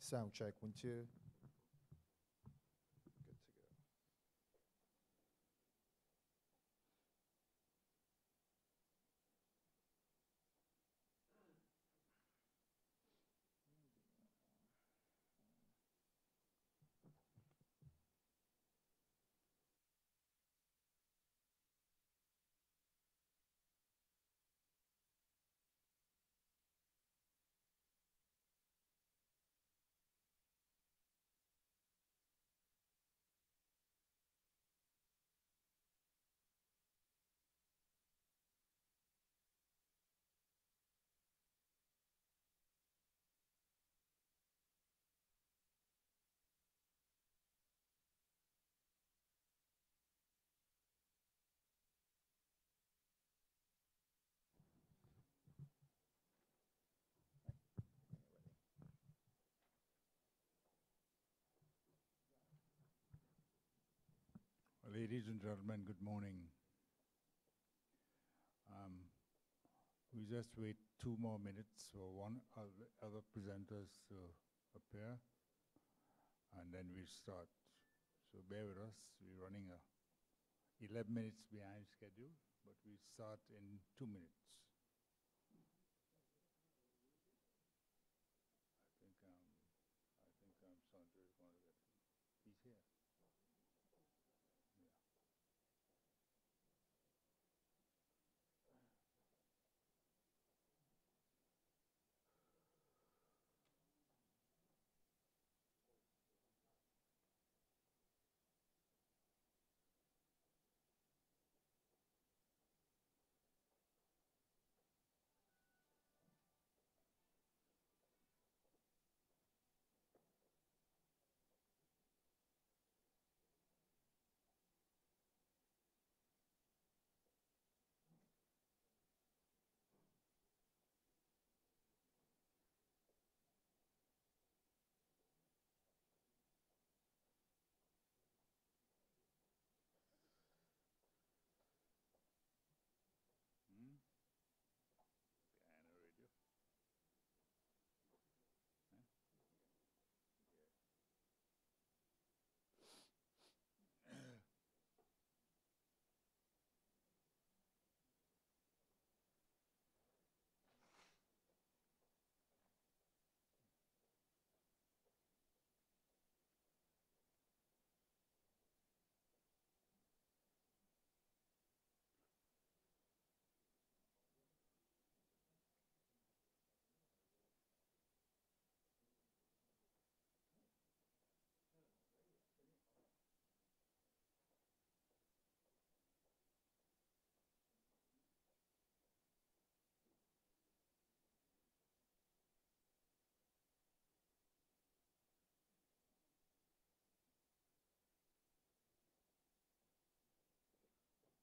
Sound check, 1, 2. Good to go. Ladies and gentlemen, good morning. We just wait 2 more minutes for one other presenters to appear, and then we start. So bear with us. We're running 11 minutes behind schedule, but we start in 2 minutes. I think Sandra is going to get him. He's here. Guyana radio.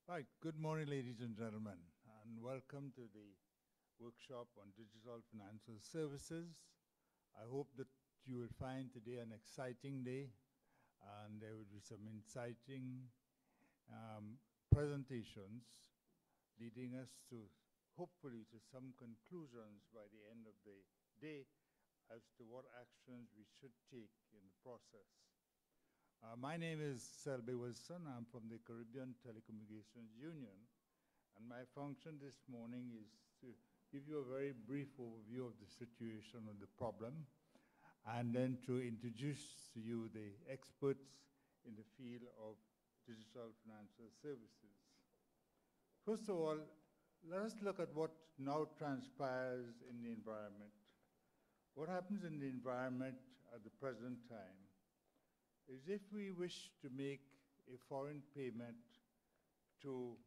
Right, good morning, ladies and gentlemen, and welcome to the workshop on digital financial services. I hope that you will find today an exciting day, and there will be some exciting presentations leading us to, hopefully, to some conclusions by the end of the day as to what actions we should take in the process. My name is Selby Wilson. I'm from the Caribbean Telecommunications Union, and my function this morning is to give you a very brief overview of the situation of the problem, and then to introduce to you the experts in the field of digital financial services. First of all, let us look at what now transpires in the environment. What happens in the environment at the present time is if we wish to make a foreign payment to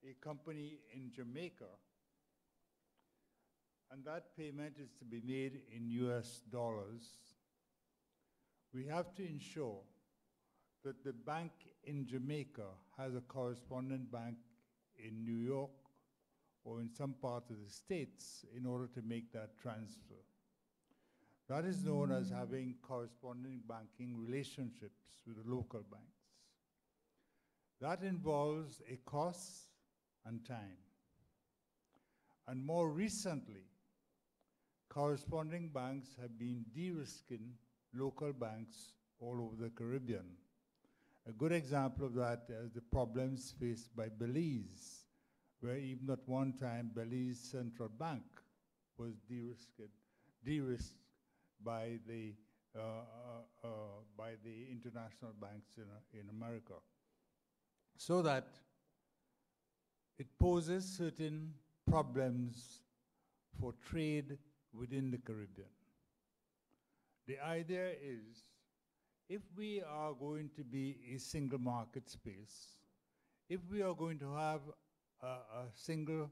a company in Jamaica, and that payment is to be made in US dollars, we have to ensure that the bank in Jamaica has a correspondent bank in New York or in some part of the States in order to make that transfer. That is known as having corresponding banking relationships with the local banks. That involves a cost and time. And more recently, corresponding banks have been de-risking local banks all over the Caribbean. A good example of that is the problems faced by Belize, where even at one time Belize Central Bank was de-risked by the international banks in America. So that it poses certain problems for trade within the Caribbean. The idea is, if we are going to be a single market space, if we are going to have a single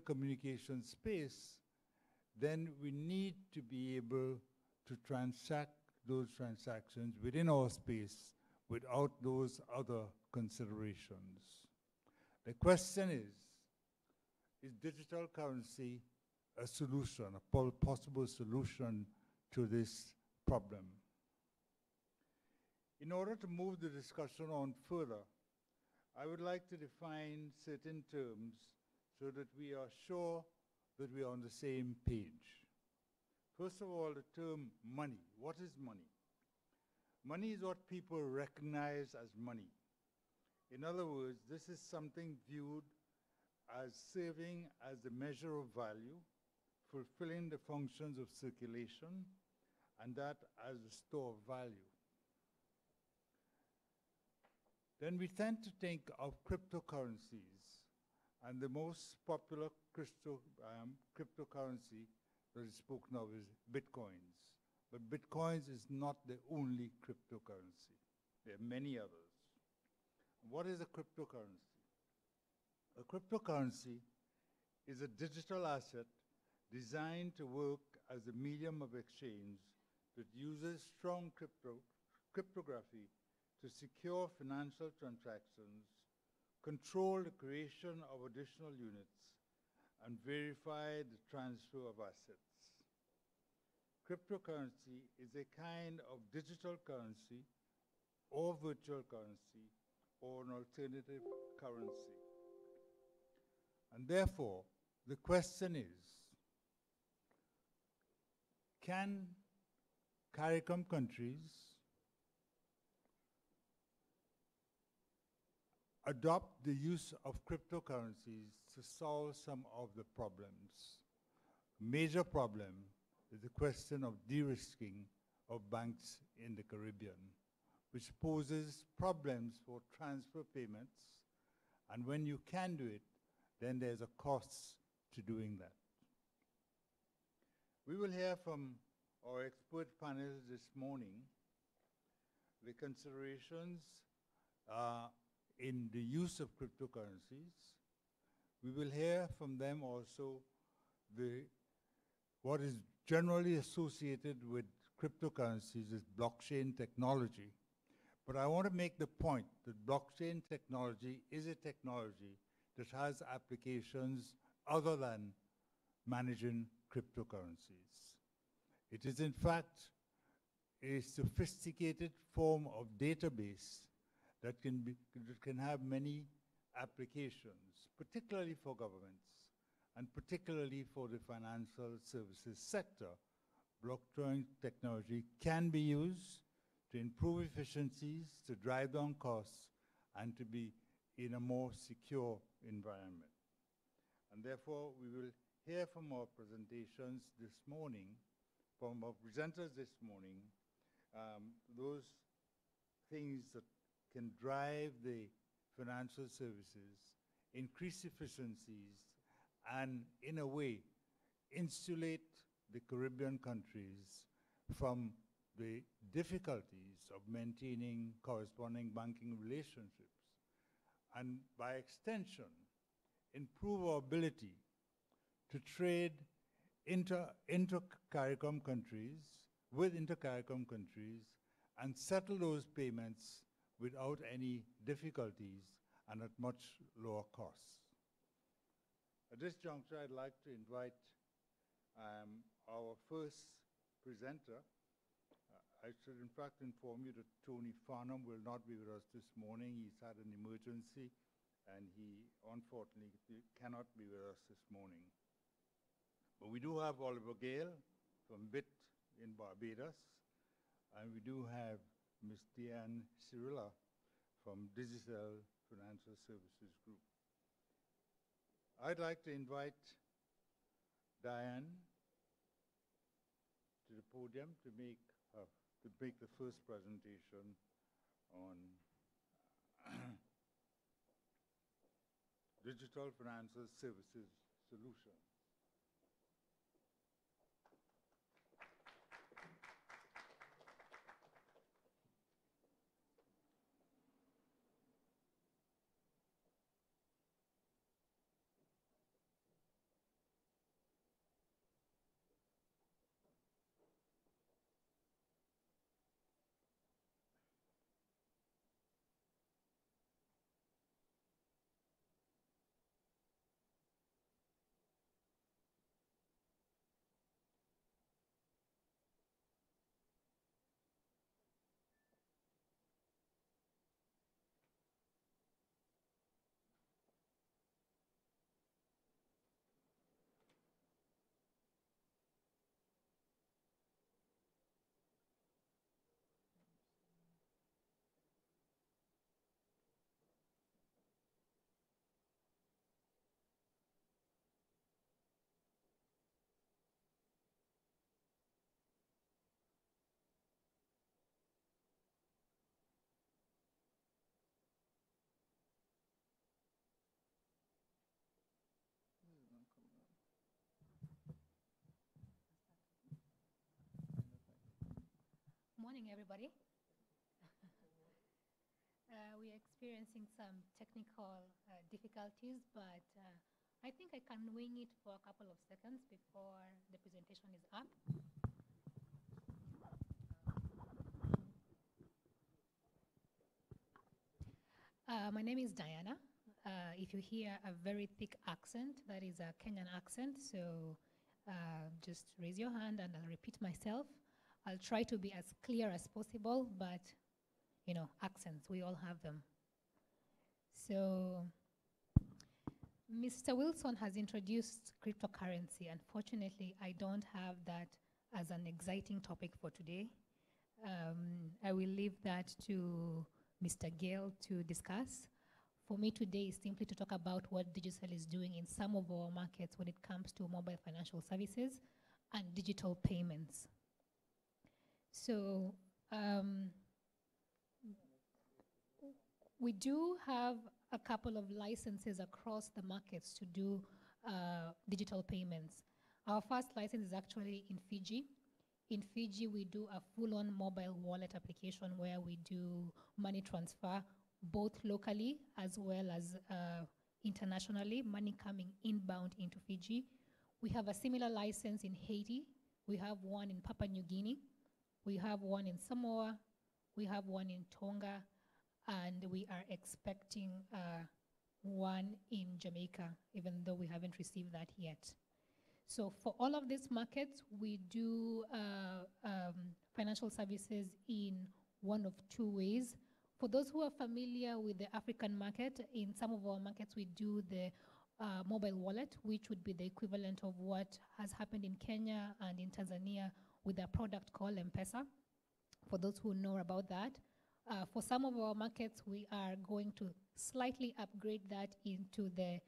communication space, then we need to be able to transact those transactions within our space without those other considerations. The question is digital currency a solution, a possible solution to this problem? In order to move the discussion on further, I would like to define certain terms so that we are sure that we are on the same page. First of all, the term money. What is money? Money is what people recognize as money. In other words, this is something viewed as serving as a measure of value, fulfilling the functions of circulation, and that as a store of value. Then we tend to think of cryptocurrencies, and the most popular cryptocurrency that is spoken of is Bitcoins. But Bitcoins is not the only cryptocurrency. There are many others. What is a cryptocurrency? A cryptocurrency is a digital asset designed to work as a medium of exchange that uses strong cryptography to secure financial transactions, control the creation of additional units, and verify the transfer of assets. Cryptocurrency is a kind of digital currency or virtual currency or an alternative currency. And therefore, the question is, can CARICOM countries adopt the use of cryptocurrencies to solve some of the problems? A major problem is the question of de-risking of banks in the Caribbean, which poses problems for transfer payments, and when you can do it, then there's a cost to doing that. We will hear from our expert panel this morning the considerations in the use of cryptocurrencies. We will hear from them also what is generally associated with cryptocurrencies is blockchain technology. But I want to make the point that blockchain technology is a technology that has applications other than managing cryptocurrencies. It is in fact a sophisticated form of database that can have many applications, particularly for governments and particularly for the financial services sector. Blockchain technology can be used to improve efficiencies, to drive down costs, and to be in a more secure environment. And therefore, we will hear from our presentations this morning, from our presenters this morning, those things that can drive the financial services, increase efficiencies, and in a way, insulate the Caribbean countries from the difficulties of maintaining corresponding banking relationships, and by extension, improve our ability to trade inter-CARICOM countries, with inter-CARICOM countries, and settle those payments without any difficulties and at much lower costs. At this juncture, I'd like to invite our first presenter. I should in fact inform you that Tony Farnham will not be with us this morning. He's had an emergency and he unfortunately cannot be with us this morning. But We do have Oliver Gale from BIT in Barbados, and we do have Ms. Diane Cirilla from Digital Financial Services Group. I'd like to invite Diane to the podium to make the first presentation on digital financial services solution. Morning, everybody. We are experiencing some technical difficulties, but I think I can wing it for a couple of seconds before the presentation is up. My name is Diana. If you hear a very thick accent, that is a Kenyan accent, so just raise your hand and I'll repeat myself. I'll try to be as clear as possible, but, you know, accents, we all have them. So, Mr. Wilson has introduced cryptocurrency. Unfortunately, I don't have that as an exciting topic for today. I will leave that to Mr. Gale to discuss. For me today is simply to talk about what digital is doing in some of our markets when it comes to mobile financial services and digital payments. So we do have a couple of licenses across the markets to do digital payments. Our first license is actually in Fiji. In Fiji, we do a full-on mobile wallet application where we do money transfer, both locally as well as internationally, money coming inbound into Fiji. We have a similar license in Haiti. We have one in Papua New Guinea. We have one in Samoa. We have one in Tonga. And we are expecting one in Jamaica, even though we haven't received that yet. So for all of these markets, we do financial services in one of two ways. For those who are familiar with the African market, in some of our markets, we do the mobile wallet, which would be the equivalent of what has happened in Kenya and in Tanzania with a product called M-Pesa, for those who know about that. For some of our markets, we are going to slightly upgrade that into the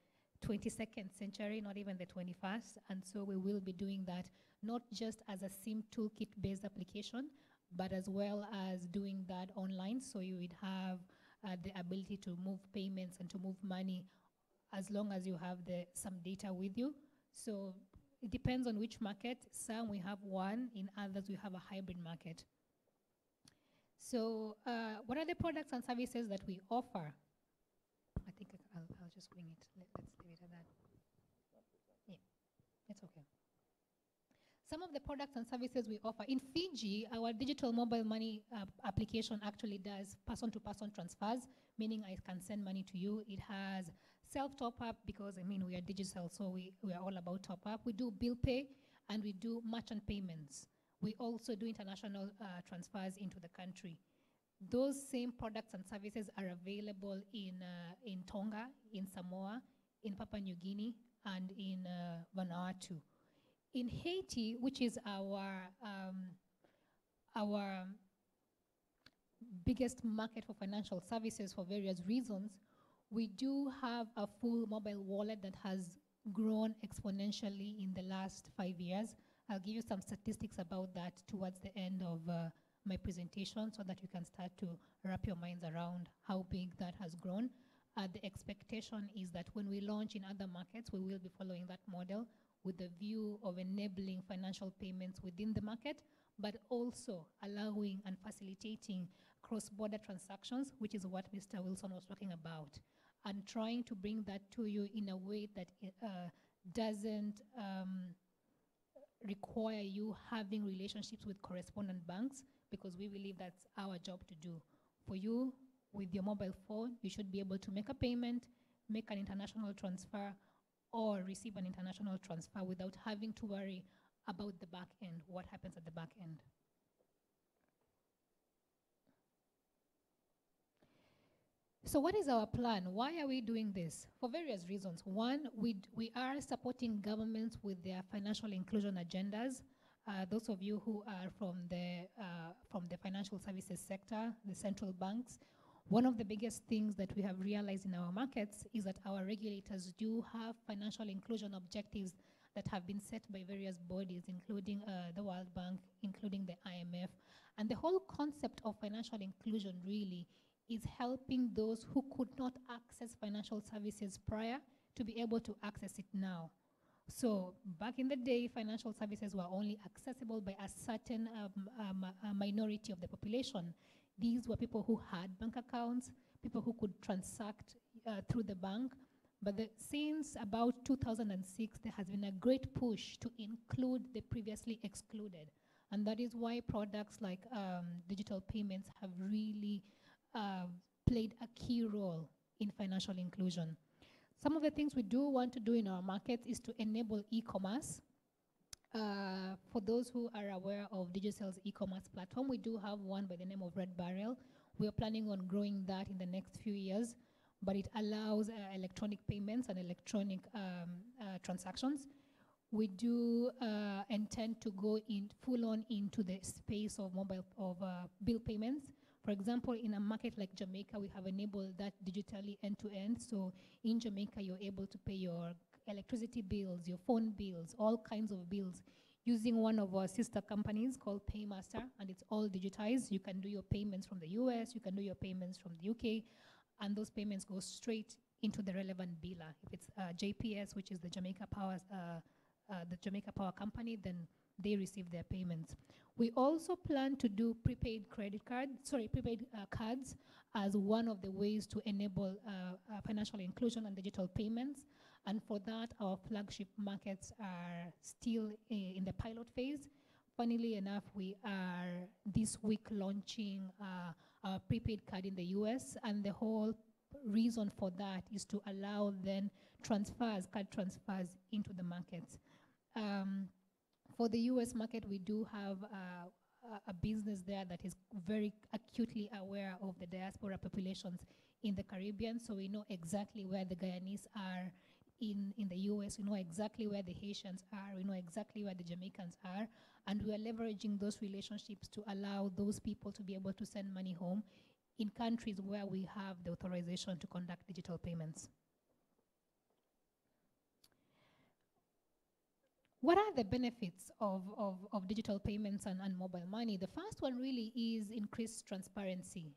22nd century, not even the 21st. And so we will be doing that not just as a SIM toolkit-based application, but as well as doing that online. So you would have the ability to move payments and to move money as long as you have some data with you. So it depends on which market. Some we have one, in others we have a hybrid market. So what are the products and services that we offer? I think I'll just wing it. Let's leave it at that. Yeah, it's okay. Some of the products and services we offer. In Fiji, our digital mobile money application actually does person-to-person transfers, meaning I can send money to you. It has self-top-up because, I mean, we are digital, so we are all about top-up. We do bill pay, and we do merchant payments. We also do international transfers into the country. Those same products and services are available in Tonga, in Samoa, in Papua New Guinea, and in Vanuatu. In Haiti, which is our biggest market for financial services for various reasons, we do have a full mobile wallet that has grown exponentially in the last 5 years. I'll give you some statistics about that towards the end of my presentation so that you can start to wrap your minds around how big that has grown. The expectation is that when we launch in other markets, we will be following that model with the view of enabling financial payments within the market, but also allowing and facilitating cross-border transactions, which is what Mr. Wilson was talking about, and trying to bring that to you in a way that doesn't require you having relationships with correspondent banks, because we believe that's our job to do. For you, with your mobile phone, you should be able to make a payment, make an international transfer, or receive an international transfer without having to worry about the back end, what happens at the back end. So what is our plan? Why are we doing this? For various reasons. One, we are supporting governments with their financial inclusion agendas. Those of you who are from the financial services sector, the central banks, one of the biggest things that we have realized in our markets is that our regulators do have financial inclusion objectives that have been set by various bodies, including the World Bank, including the IMF. And the whole concept of financial inclusion really is helping those who could not access financial services prior to be able to access it now. So back in the day, financial services were only accessible by a certain minority of the population. These were people who had bank accounts, people who could transact through the bank. But since about 2006, there has been a great push to include the previously excluded. And that is why products like digital payments have really played a key role in financial inclusion. Some of the things we do want to do in our markets is to enable e-commerce. For those who are aware of Digicel's e-commerce platform, we do have one by the name of Red Barrel. We are planning on growing that in the next few years, but it allows electronic payments and electronic transactions. We do intend to go in full on into the space of bill payments. For example, in a market like Jamaica, we have enabled that digitally end-to-end. So in Jamaica, you're able to pay your electricity bills, your phone bills, all kinds of bills, using one of our sister companies called Paymaster, and it's all digitized. You can do your payments from the US, you can do your payments from the UK, and those payments go straight into the relevant biller. If it's JPS, which is the Jamaica Power Company, then they receive their payments. We also plan to do prepaid cards as one of the ways to enable financial inclusion and digital payments. And for that, our flagship markets are still in the pilot phase. Funnily enough, we are this week launching a prepaid card in the US, and the whole reason for that is to allow then card transfers into the markets. For the US market, we do have a business there that is very acutely aware of the diaspora populations in the Caribbean, so we know exactly where the Guyanese are in the US, we know exactly where the Haitians are, we know exactly where the Jamaicans are, and we are leveraging those relationships to allow those people to be able to send money home in countries where we have the authorization to conduct digital payments. What are the benefits of digital payments and mobile money? The first one really is increased transparency.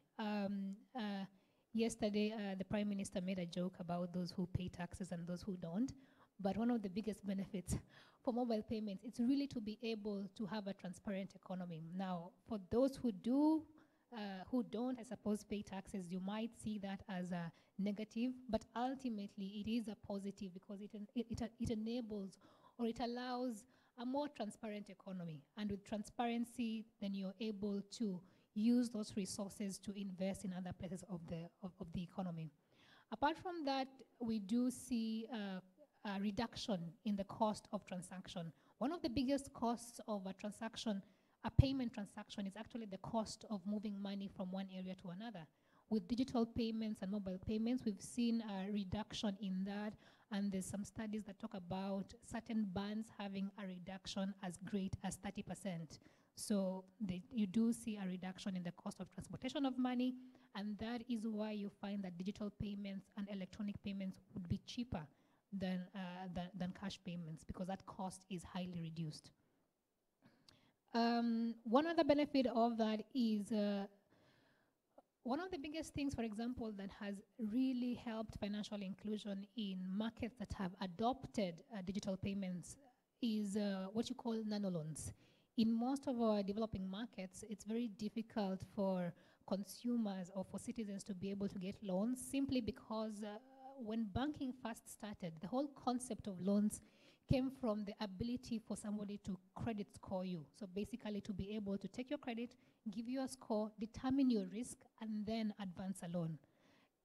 Yesterday, the Prime Minister made a joke about those who pay taxes and those who don't. But one of the biggest benefits for mobile payments is really to be able to have a transparent economy. Now, for those who don't, I suppose, pay taxes, you might see that as a negative, but ultimately it is a positive because it enables or it allows a more transparent economy. And with transparency, then you're able to use those resources to invest in other places of the economy. Apart from that, we do see a reduction in the cost of transaction. One of the biggest costs of a payment transaction, is actually the cost of moving money from one area to another. with digital payments and mobile payments, we've seen a reduction in that, and there's some studies that talk about certain bands having a reduction as great as 30%. So you do see a reduction in the cost of transportation of money, and that is why you find that digital payments and electronic payments would be cheaper than cash payments, because that cost is highly reduced. One other benefit of that is one of the biggest things, for example, that has really helped financial inclusion in markets that have adopted digital payments is what you call nanoloans. In most of our developing markets, it's very difficult for consumers or for citizens to be able to get loans, simply because when banking first started, the whole concept of loans came from the ability for somebody to credit score you. So basically to be able to take your credit, give you a score, determine your risk, and then advance a loan.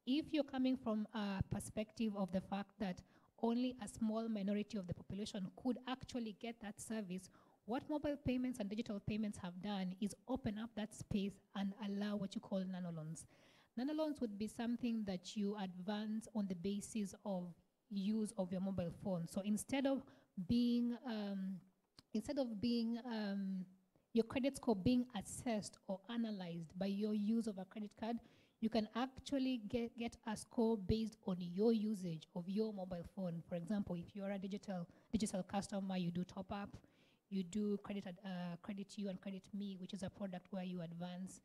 If you're coming from a perspective of the fact that only a small minority of the population could actually get that service, what mobile payments and digital payments have done is open up that space and allow what you call nanoloans. Nanoloans would be something that you advance on the basis of use of your mobile phone. So instead of being your credit score being assessed or analyzed by your use of a credit card, you can actually get a score based on your usage of your mobile phone. For example, if you're a digital customer, you do top up, you do credit you and credit me, which is a product where you advance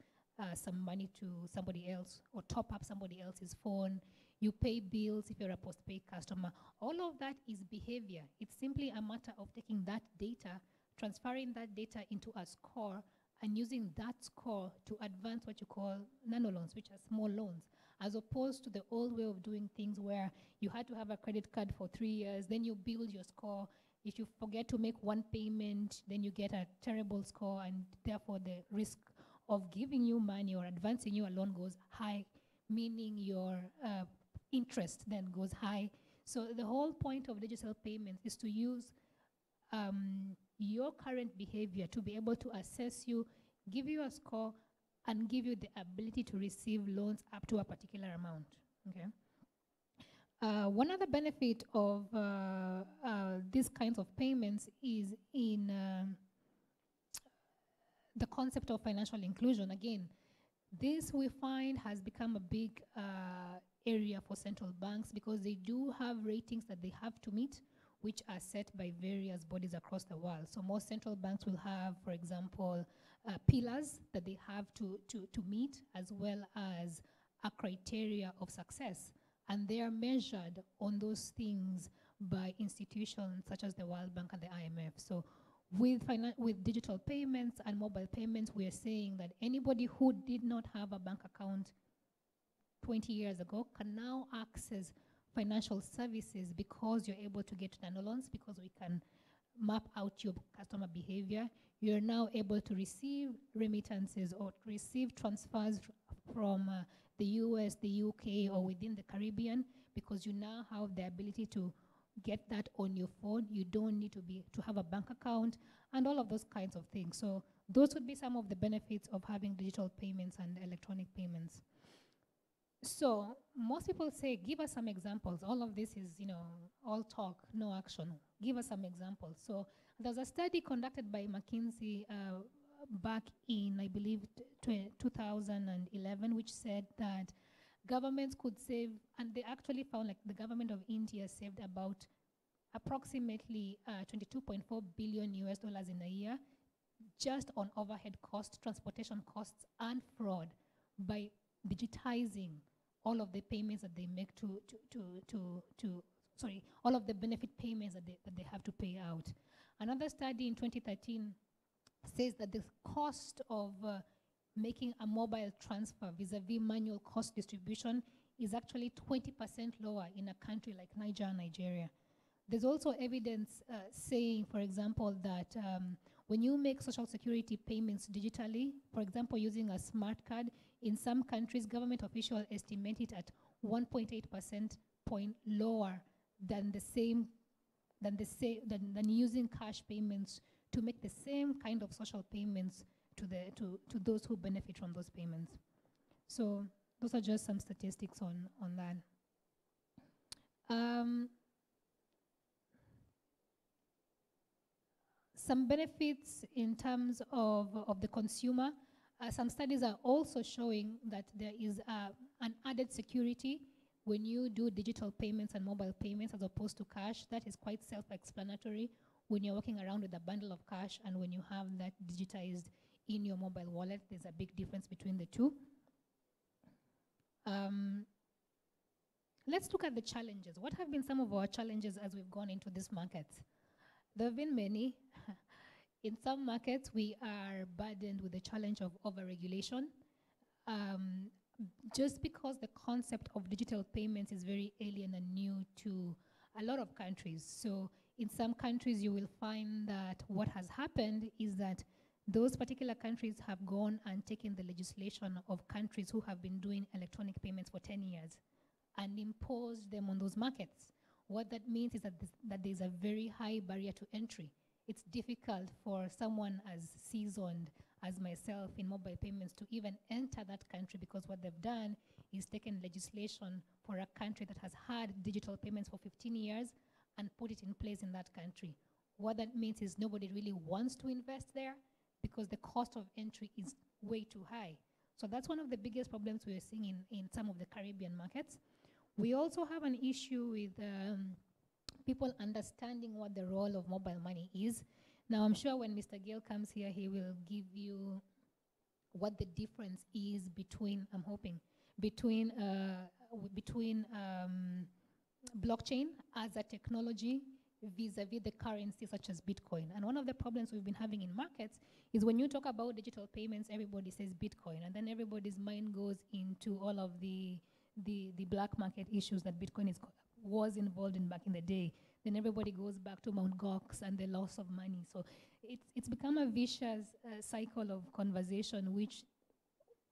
some money to somebody else or top up somebody else's phone. You pay bills if you're a postpaid customer. All of that is behavior. It's simply a matter of taking that data, transferring that data into a score, and using that score to advance what you call nanoloans, which are small loans, as opposed to the old way of doing things where you had to have a credit card for 3 years, then you build your score. If you forget to make one payment, then you get a terrible score, and therefore the risk of giving you money or advancing you a loan goes high, meaning your interest then goes high. So the whole point of digital payments is to use your current behavior to be able to assess you, give you a score, and give you the ability to receive loans up to a particular amount. Okay. One other benefit of these kinds of payments is in the concept of financial inclusion. Again, this we find has become a big area for central banks, because they do have ratings that they have to meet, which are set by various bodies across the world. So most central banks will have, for example, pillars that they have to meet, as well as a criteria of success. And they are measured on those things by institutions such as the World Bank and the IMF. So with digital payments and mobile payments, we are saying that anybody who did not have a bank account 20 years ago can now access financial services, because you're able to get nanoloans, because we can map out your customer behavior. You're now able to receive remittances or receive transfers from the US, the UK, or within the Caribbean, because you now have the ability to get that on your phone. You don't need to have a bank account, and all of those kinds of things. So those would be some of the benefits of having digital payments and electronic payments. So most people say, give us some examples. All of this is, all talk, no action. Give us some examples. So there's a study conducted by McKinsey back in, I believe, 2011, which said that governments could save, and they actually found like the government of India saved about approximately $22.4 billion in a year just on overhead costs, transportation costs, and fraud by digitizing all of the payments that they make all of the benefit payments that they have to pay out. Another study in 2013 says that the cost of making a mobile transfer vis-a-vis manual cost distribution is actually 20% lower in a country like Nigeria. There's also evidence saying, for example, that when you make social security payments digitally, for example, using a smart card, in some countries, government officials estimate it at 1.8% point lower than than using cash payments to make the same kind of social payments to those who benefit from those payments. So those are just some statistics on that. Some benefits in terms of the consumer. Some studies are also showing that there is an added security when you do digital payments and mobile payments as opposed to cash. That is quite self-explanatory when you're walking around with a bundle of cash and when you have that digitized in your mobile wallet. There's a big difference between the two. Let's look at the challenges. What have been some of our challenges as we've gone into this market? There have been many. In some markets, we are burdened with the challenge of overregulation. Just because the concept of digital payments is very alien and new to a lot of countries. So in some countries, you will find that what has happened is that those particular countries have gone and taken the legislation of countries who have been doing electronic payments for 10 years and imposed them on those markets. What that means is that there's a very high barrier to entry. It's difficult for someone as seasoned as myself in mobile payments to even enter that country, because what they've done is taken legislation for a country that has had digital payments for 15 years and put it in place in that country. What that means is nobody really wants to invest there because the cost of entry is way too high. So that's one of the biggest problems we are seeing in some of the Caribbean markets. We also have an issue with people understanding what the role of mobile money is. Now, I'm sure when Mr. Gill comes here, he will give you what the difference is between, I'm hoping, between blockchain as a technology vis-a-vis the currency such as Bitcoin. And one of the problems we've been having in markets is when you talk about digital payments, everybody says Bitcoin, and then everybody's mind goes into all of the black market issues that Bitcoin was involved in back in the day. Then everybody goes back to Mt. Gox and the loss of money. So it's become a vicious cycle of conversation,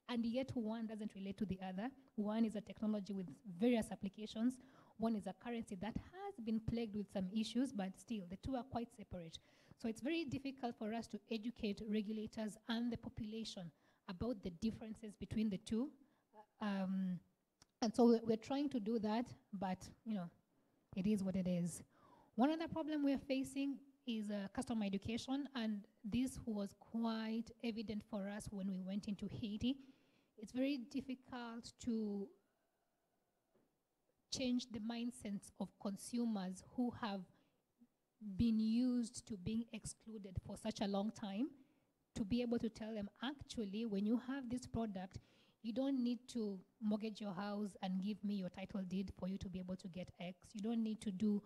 and yet one doesn't relate to the other. One is a technology with various applications. One is a currency that has been plagued with some issues, but still, the two are quite separate. So it's very difficult for us to educate regulators and the population about the differences between the two. And so we're trying to do that, but it is what it is. One other problem we're facing is customer education, and this was quite evident for us when we went into Haiti. It's very difficult to change the mindsets of consumers who have been used to being excluded for such a long time, to be able to tell them, actually, when you have this product, you don't need to mortgage your house and give me your title deed for you to be able to get X. You don't need to do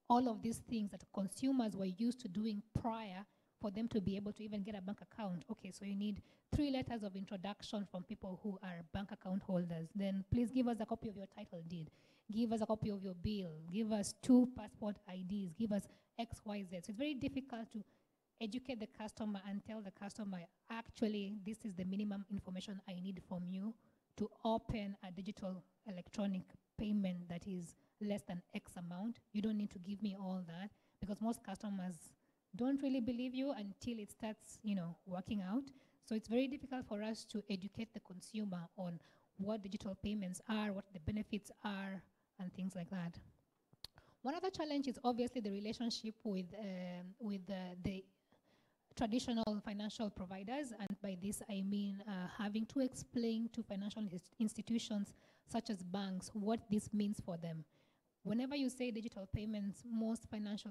all of these things that consumers were used to doing prior for them to be able to even get a bank account. Okay, so you need 3 letters of introduction from people who are bank account holders. Then please give us a copy of your title deed. Give us a copy of your bill. Give us 2 passport IDs. Give us X, Y, Z. So it's very difficult to educate the customer and tell the customer, actually, this is the minimum information I need from you to open a digital electronic payment that is less than X amount. You don't need to give me all that, because most customers don't really believe you until it starts, working out. So it's very difficult for us to educate the consumer on what digital payments are, what the benefits are, and things like that. One other challenge is obviously the relationship with the traditional financial providers, and by this I mean having to explain to financial institutions such as banks what this means for them. Whenever you say digital payments, most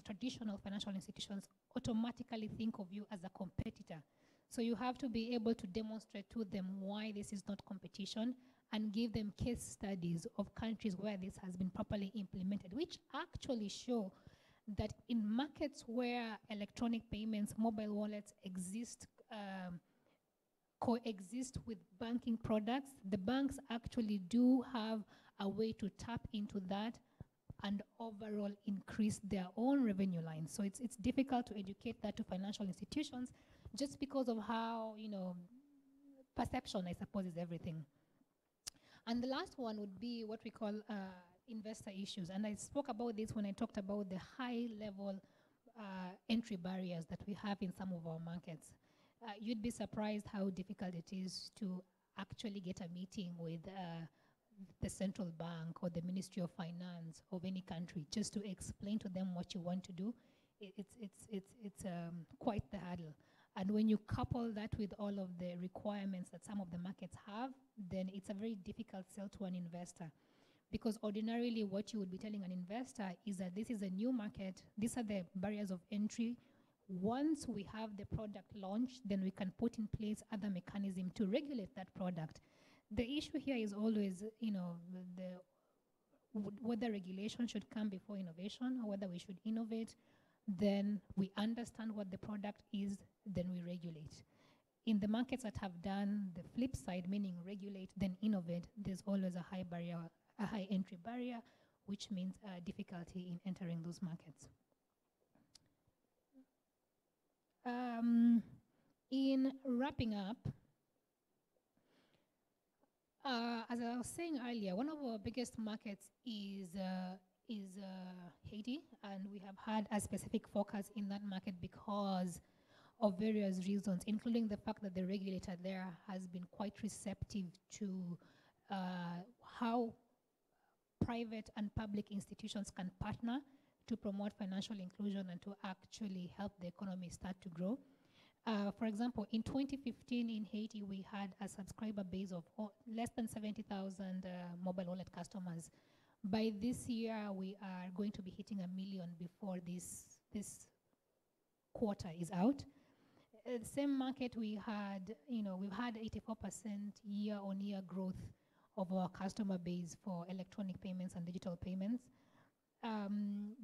traditional financial institutions automatically think of you as a competitor. So you have to be able to demonstrate to them why this is not competition and give them case studies of countries where this has been properly implemented, which actually show that in markets where electronic payments, mobile wallets exist, coexist with banking products, the banks actually do have a way to tap into that and overall increase their own revenue line. So it's difficult to educate that to financial institutions just because of how, perception, I suppose, is everything. And the last one would be what we call investor issues. And I spoke about this when I talked about the high-level entry barriers that we have in some of our markets. You'd be surprised how difficult it is to actually get a meeting with the central bank or the Ministry of Finance of any country just to explain to them what you want to do, it's quite the hurdle. And when you couple that with all of the requirements that some of the markets have, then it's a very difficult sell to an investor. Because ordinarily what you would be telling an investor is that this is a new market, these are the barriers of entry. Once we have the product launched, then we can put in place other mechanisms to regulate that product. The issue here is always, whether regulation should come before innovation or whether we should innovate. Then we understand what the product is, then we regulate. In the markets that have done the flip side, meaning regulate, then innovate, there's always a high barrier, a high entry barrier, which means difficulty in entering those markets. In wrapping up, as I was saying earlier, one of our biggest markets is Haiti, and we have had a specific focus in that market because of various reasons, including the fact that the regulator there has been quite receptive to how private and public institutions can partner to promote financial inclusion and to actually help the economy start to grow. For example, in 2015 in Haiti, we had a subscriber base of less than 70,000 mobile wallet customers. By this year, we are going to be hitting 1 million before this quarter is out. The same market we've had 84% year-on-year growth of our customer base for electronic payments and digital payments.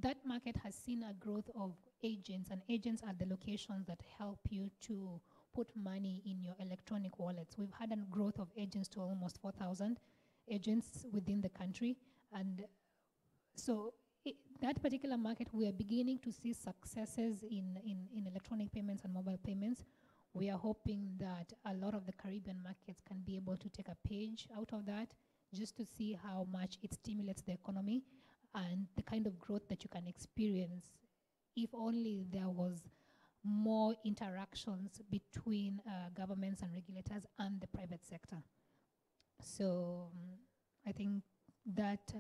That market has seen a growth of agents, and agents are the locations that help you to put money in your electronic wallets. We've had a growth of agents to almost 4,000 agents within the country. And so that particular market, we are beginning to see successes in electronic payments and mobile payments. We are hoping that a lot of the Caribbean markets can be able to take a page out of that, just to see how much it stimulates the economy and the kind of growth that you can experience if only there was more interactions between governments and regulators and the private sector. So I think that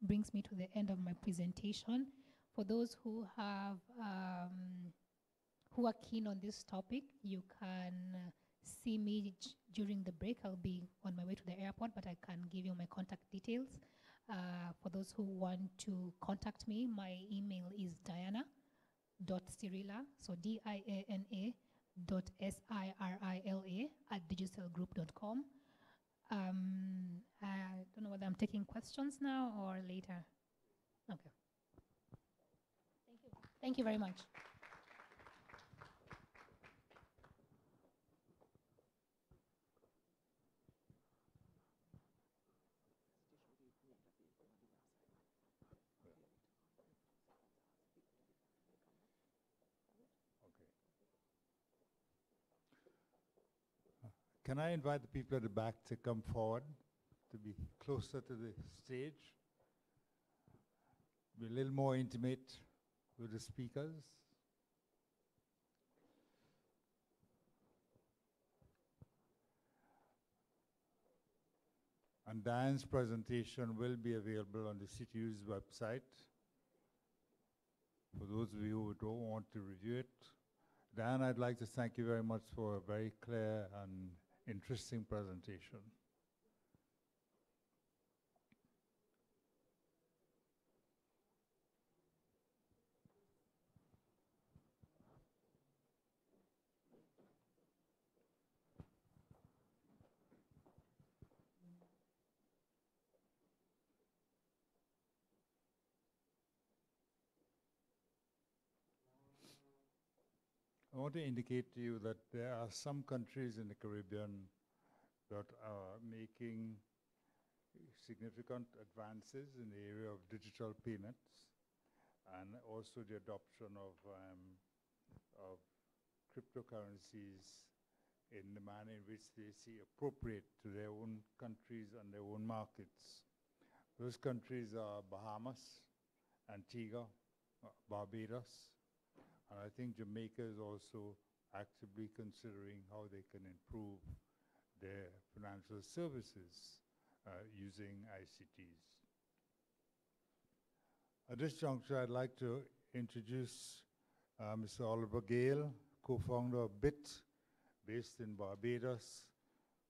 brings me to the end of my presentation. For those who have who are keen on this topic, you can see me during the break. I'll be on my way to the airport, but I can give you my contact details. For those who want to contact me, my email is diana.sirila, so diana.sirila@digitalgroup.com. I don't know whether I'm taking questions now or later. Okay. Thank you. Thank you very much. Can I invite the people at the back to come forward, to be closer to the stage? Be a little more intimate with the speakers. And Diane's presentation will be available on the CityU's website. For those of you who don't want to review it, Diane, I'd like to thank you very much for a very clear and interesting presentation. I want to indicate to you that there are some countries in the Caribbean that are making significant advances in the area of digital payments and also the adoption of cryptocurrencies in the manner in which they see appropriate to their own countries and their own markets. Those countries are Bahamas, Antigua, Barbados, and I think Jamaica is also actively considering how they can improve their financial services using ICTs. At this juncture, I'd like to introduce Mr. Oliver Gale, co-founder of BIT, based in Barbados,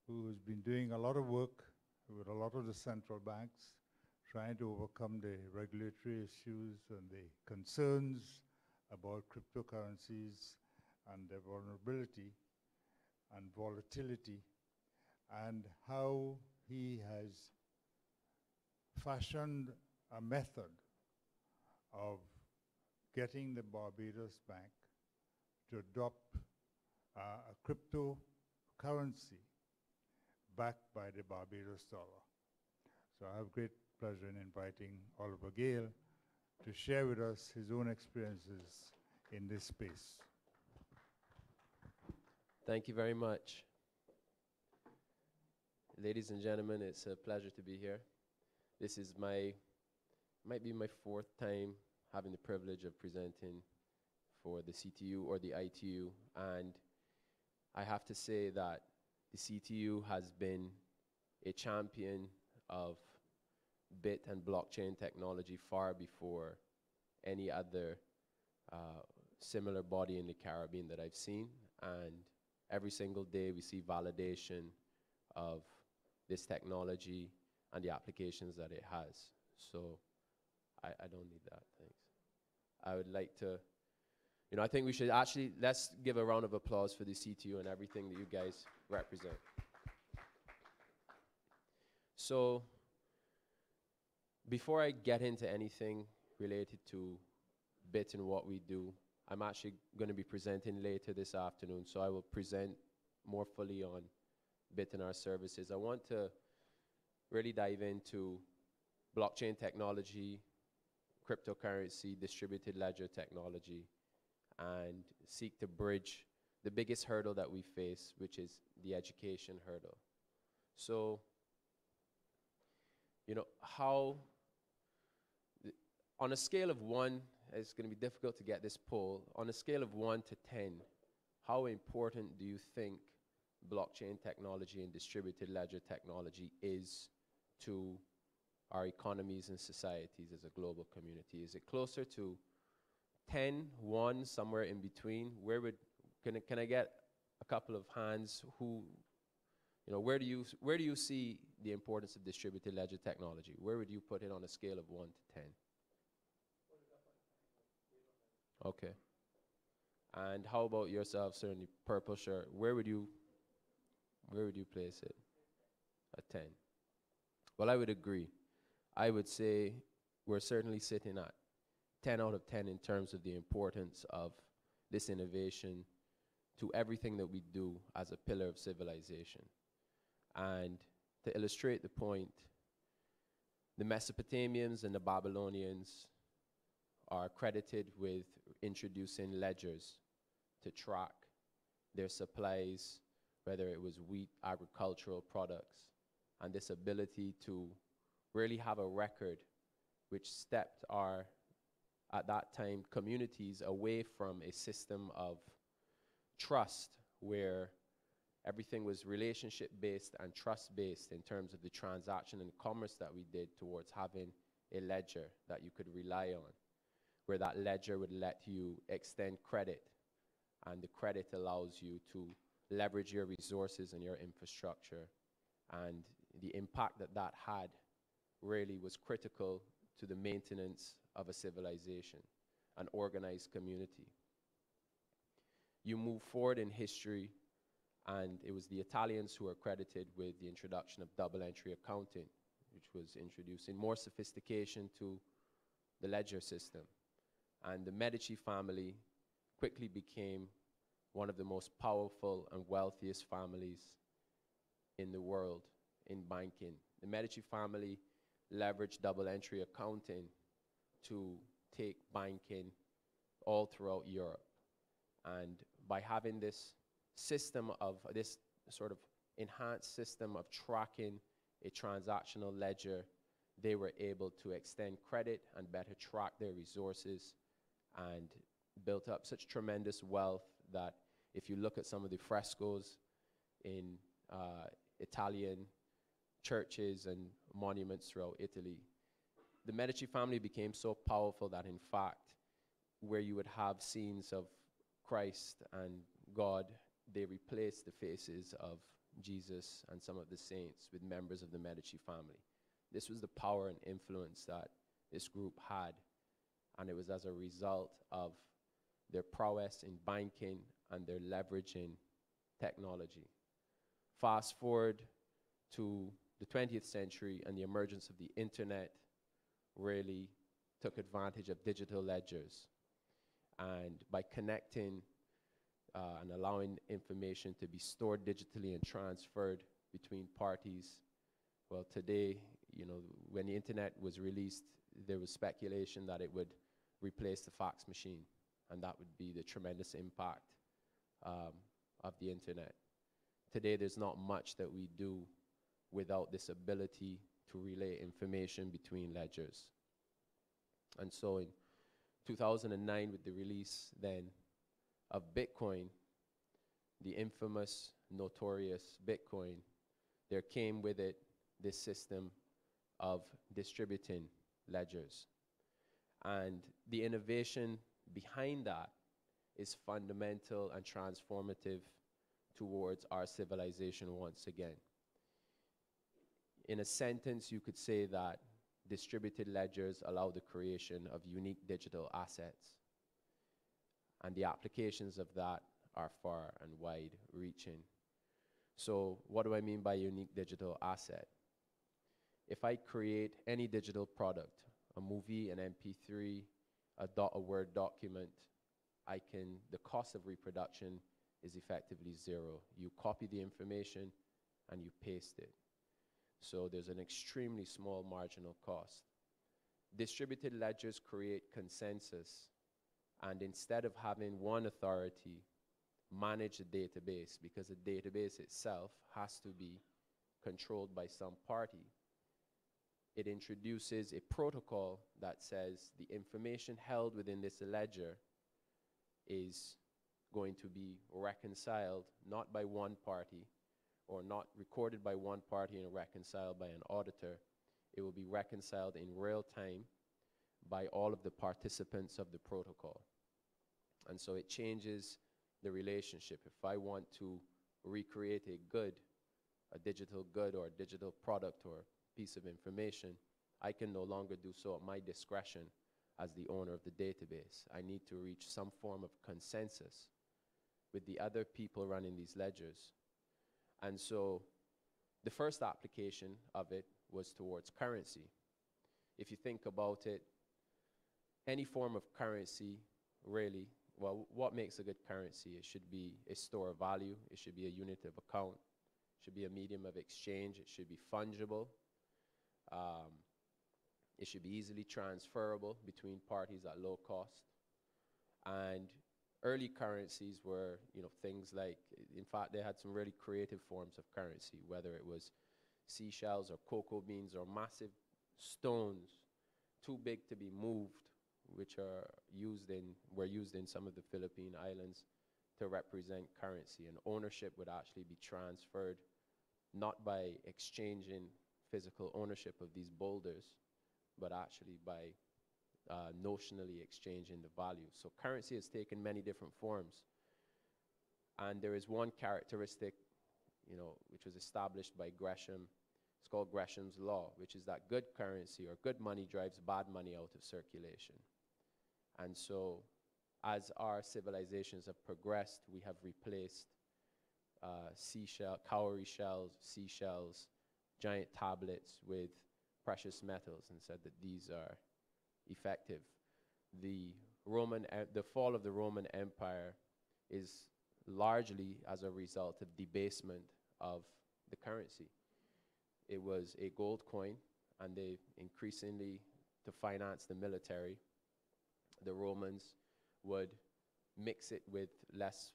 who has been doing a lot of work with a lot of the central banks, trying to overcome the regulatory issues and the concerns about cryptocurrencies and their vulnerability and volatility, and how he has fashioned a method of getting the Barbados Bank to adopt a cryptocurrency backed by the Barbados dollar. So I have great pleasure in inviting Oliver Gale to share with us his own experiences in this space. Thank you very much. Ladies and gentlemen, it's a pleasure to be here. This is might be my fourth time having the privilege of presenting for the CTU or the ITU, and I have to say that the CTU has been a champion of bit and blockchain technology far before any other similar body in the Caribbean that I've seen, and every single day we see validation of this technology and the applications that it has. So I don't need that, thanks. I would like to, I think we should actually, let's give a round of applause for the CTU and everything that you guys represent. So before I get into anything related to BIT and what we do, I'm actually going to be presenting later this afternoon, so I will present more fully on BIT and our services. I want to really dive into blockchain technology, cryptocurrency, distributed ledger technology, and seek to bridge the biggest hurdle that we face, which is the education hurdle. So, on a scale of 1, it's going to be difficult to get this poll. On a scale of 1 to 10, how important do you think blockchain technology and distributed ledger technology is to our economies and societies as a global community? Is it closer to 10, 1, somewhere in between? Can I get a couple of hands who, where do you see the importance of distributed ledger technology? Where would you put it on a scale of 1 to 10? Okay. And how about yourself, sir, in the purple shirt? Where would you place it? A 10. Well, I would agree. I would say we're certainly sitting at 10 out of 10 in terms of the importance of this innovation to everything that we do as a pillar of civilization. And to illustrate the point, the Mesopotamians and the Babylonians are credited with introducing ledgers to track their supplies, whether it was wheat, agricultural products, and this ability to really have a record which stepped our, at that time, communities away from a system of trust where everything was relationship-based and trust-based in terms of the transaction and commerce that we did towards having a ledger that you could rely on, where that ledger would let you extend credit, and the credit allows you to leverage your resources and your infrastructure. And the impact that that had really was critical to the maintenance of a civilization, an organized community. You move forward in history, and it was the Italians who are credited with the introduction of double entry accounting, which was introducing more sophistication to the ledger system. And the Medici family quickly became one of the most powerful and wealthiest families in the world in banking. The Medici family leveraged double entry accounting to take banking all throughout Europe. And by having this system of, this sort of enhanced system of tracking a transactional ledger, they were able to extend credit and better track their resources, and built up such tremendous wealth that if you look at some of the frescoes in Italian churches and monuments throughout Italy. The Medici family became so powerful that, in fact, where you would have scenes of Christ and God, they replaced the faces of Jesus and some of the saints with members of the Medici family. This was the power and influence that this group had, and it was as a result of their prowess in banking and their leverage in technology. Fast forward to the 20th century, and the emergence of the internet really took advantage of digital ledgers. And by connecting and allowing information to be stored digitally and transferred between parties, well, today, you know, when the internet was released, there was speculation that it would replace the fax machine, and that would be the tremendous impact of the internet. Today, there's not much that we do without this ability to relay information between ledgers. And so in 2009, with the release then of Bitcoin, the infamous, notorious Bitcoin, there came with it this system of distributing ledgers. And the innovation behind that is fundamental and transformative towards our civilization once again. In a sentence, you could say that distributed ledgers allow the creation of unique digital assets. And the applications of that are far and wide reaching. So what do I mean by unique digital asset? If I create any digital product, a movie, an MP3, a Word document, the cost of reproduction is effectively zero. You copy the information and you paste it. So there's an extremely small marginal cost. Distributed ledgers create consensus, and instead of having one authority manage the database, because the database itself has to be controlled by some party, it introduces a protocol that says the information held within this ledger is going to be reconciled not by one party, or not recorded by one party and reconciled by an auditor. It will be reconciled in real time by all of the participants of the protocol. And so it changes the relationship. If I want to recreate a good, a digital good or a digital product or piece of information, I can no longer do so at my discretion as the owner of the database. I need to reach some form of consensus with the other people running these ledgers. And so the first application of it was towards currency. If you think about it, any form of currency, really, well, what makes a good currency? It should be a store of value. It should be a unit of account. It should be a medium of exchange. It should be fungible. It should be easily transferable between parties at low cost. And early currencies were, things like, in fact, they had some really creative forms of currency, whether it was seashells or cocoa beans or massive stones too big to be moved, which were used in some of the Philippine islands to represent currency. And ownership would actually be transferred not by exchanging physical ownership of these boulders, but actually by notionally exchanging the value. So currency has taken many different forms. And there is one characteristic, which was established by Gresham. It's called Gresham's law, which is that good currency or good money drives bad money out of circulation. And so as our civilizations have progressed, we have replaced cowrie shells, seashells, giant tablets with precious metals, and said that these are effective. The fall of the Roman Empire is largely as a result of debasement of the currency. It was a gold coin, and they increasingly, to finance the military, the Romans would mix it with less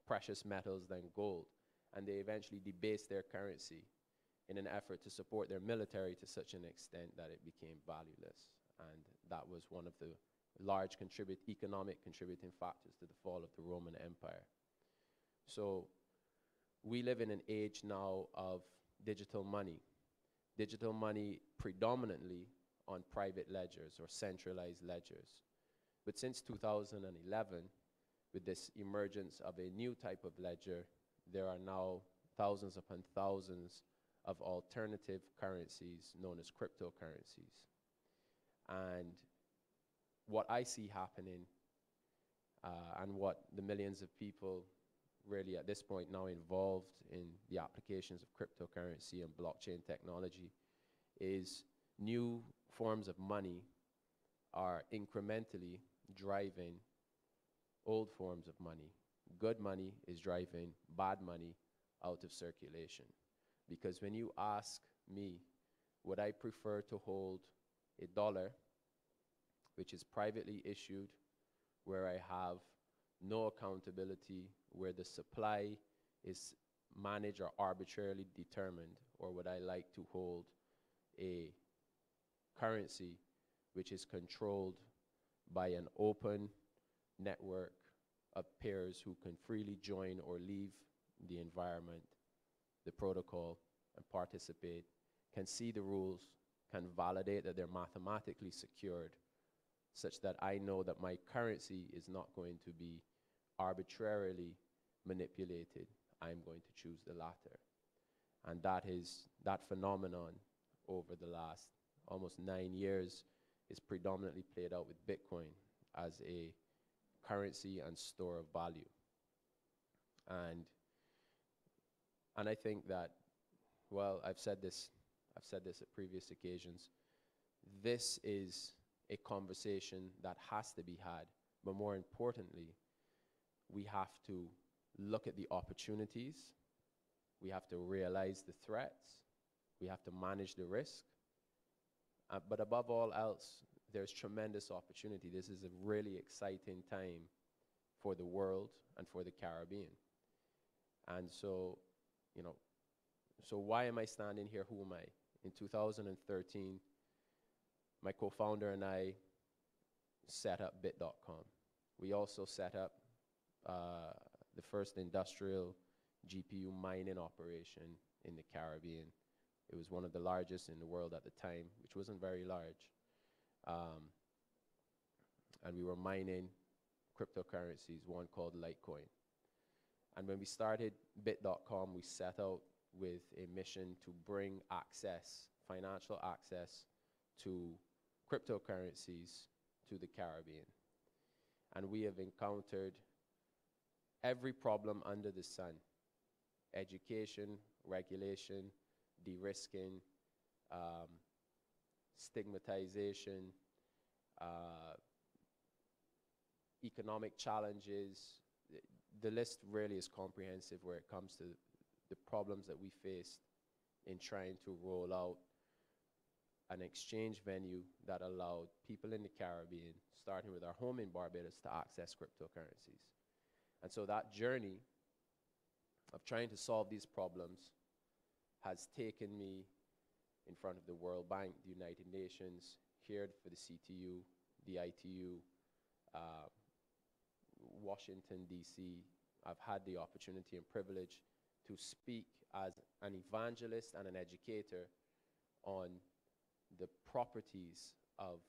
precious metals than gold, and they eventually debased their currency in an effort to support their military to such an extent that it became valueless. And that was one of the large economic contributing factors to the fall of the Roman Empire. So we live in an age now of digital money predominantly on private ledgers or centralized ledgers. But since 2011, with this emergence of a new type of ledger, there are now thousands upon thousands of alternative currencies known as cryptocurrencies. And what I see happening, and what the millions of people really at this point now involved in the applications of cryptocurrency and blockchain technology, is new forms of money are incrementally driving old forms of money. Good money is driving bad money out of circulation. Because when you ask me, would I prefer to hold a dollar, which is privately issued, where I have no accountability, where the supply is managed or arbitrarily determined, or would I like to hold a currency which is controlled by an open network of peers who can freely join or leave the environment, the protocol, and participate, can see the rules, can validate that they're mathematically secured, such that I know that my currency is not going to be arbitrarily manipulated. I'm going to choose the latter. And that phenomenon over the last almost 9 years is predominantly played out with Bitcoin as a currency and store of value. And I think that, well, I've said this at previous occasions, this is a conversation that has to be had, but more importantly, we have to look at the opportunities, we have to realize the threats, we have to manage the risk, but above all else, there's tremendous opportunity. This is a really exciting time for the world and for the Caribbean. And so, so why am I standing here? Who am I? In 2013, my co-founder and I set up bit.com. We also set up the first industrial GPU mining operation in the Caribbean. It was one of the largest in the world at the time, which wasn't very large. And we were mining cryptocurrencies, one called Litecoin. And when we started bit.com, we set out with a mission to bring access, financial access, to cryptocurrencies to the Caribbean. And we have encountered every problem under the sun: education, regulation, de-risking, stigmatization, economic challenges. The list really is comprehensive where it comes to the problems that we faced in trying to roll out an exchange venue that allowed people in the Caribbean, starting with our home in Barbados, to access cryptocurrencies. And so that journey of trying to solve these problems has taken me in front of the World Bank, the United Nations, here for the CTU, the ITU, Washington, D.C. I've had the opportunity and privilege to speak as an evangelist and an educator on the properties of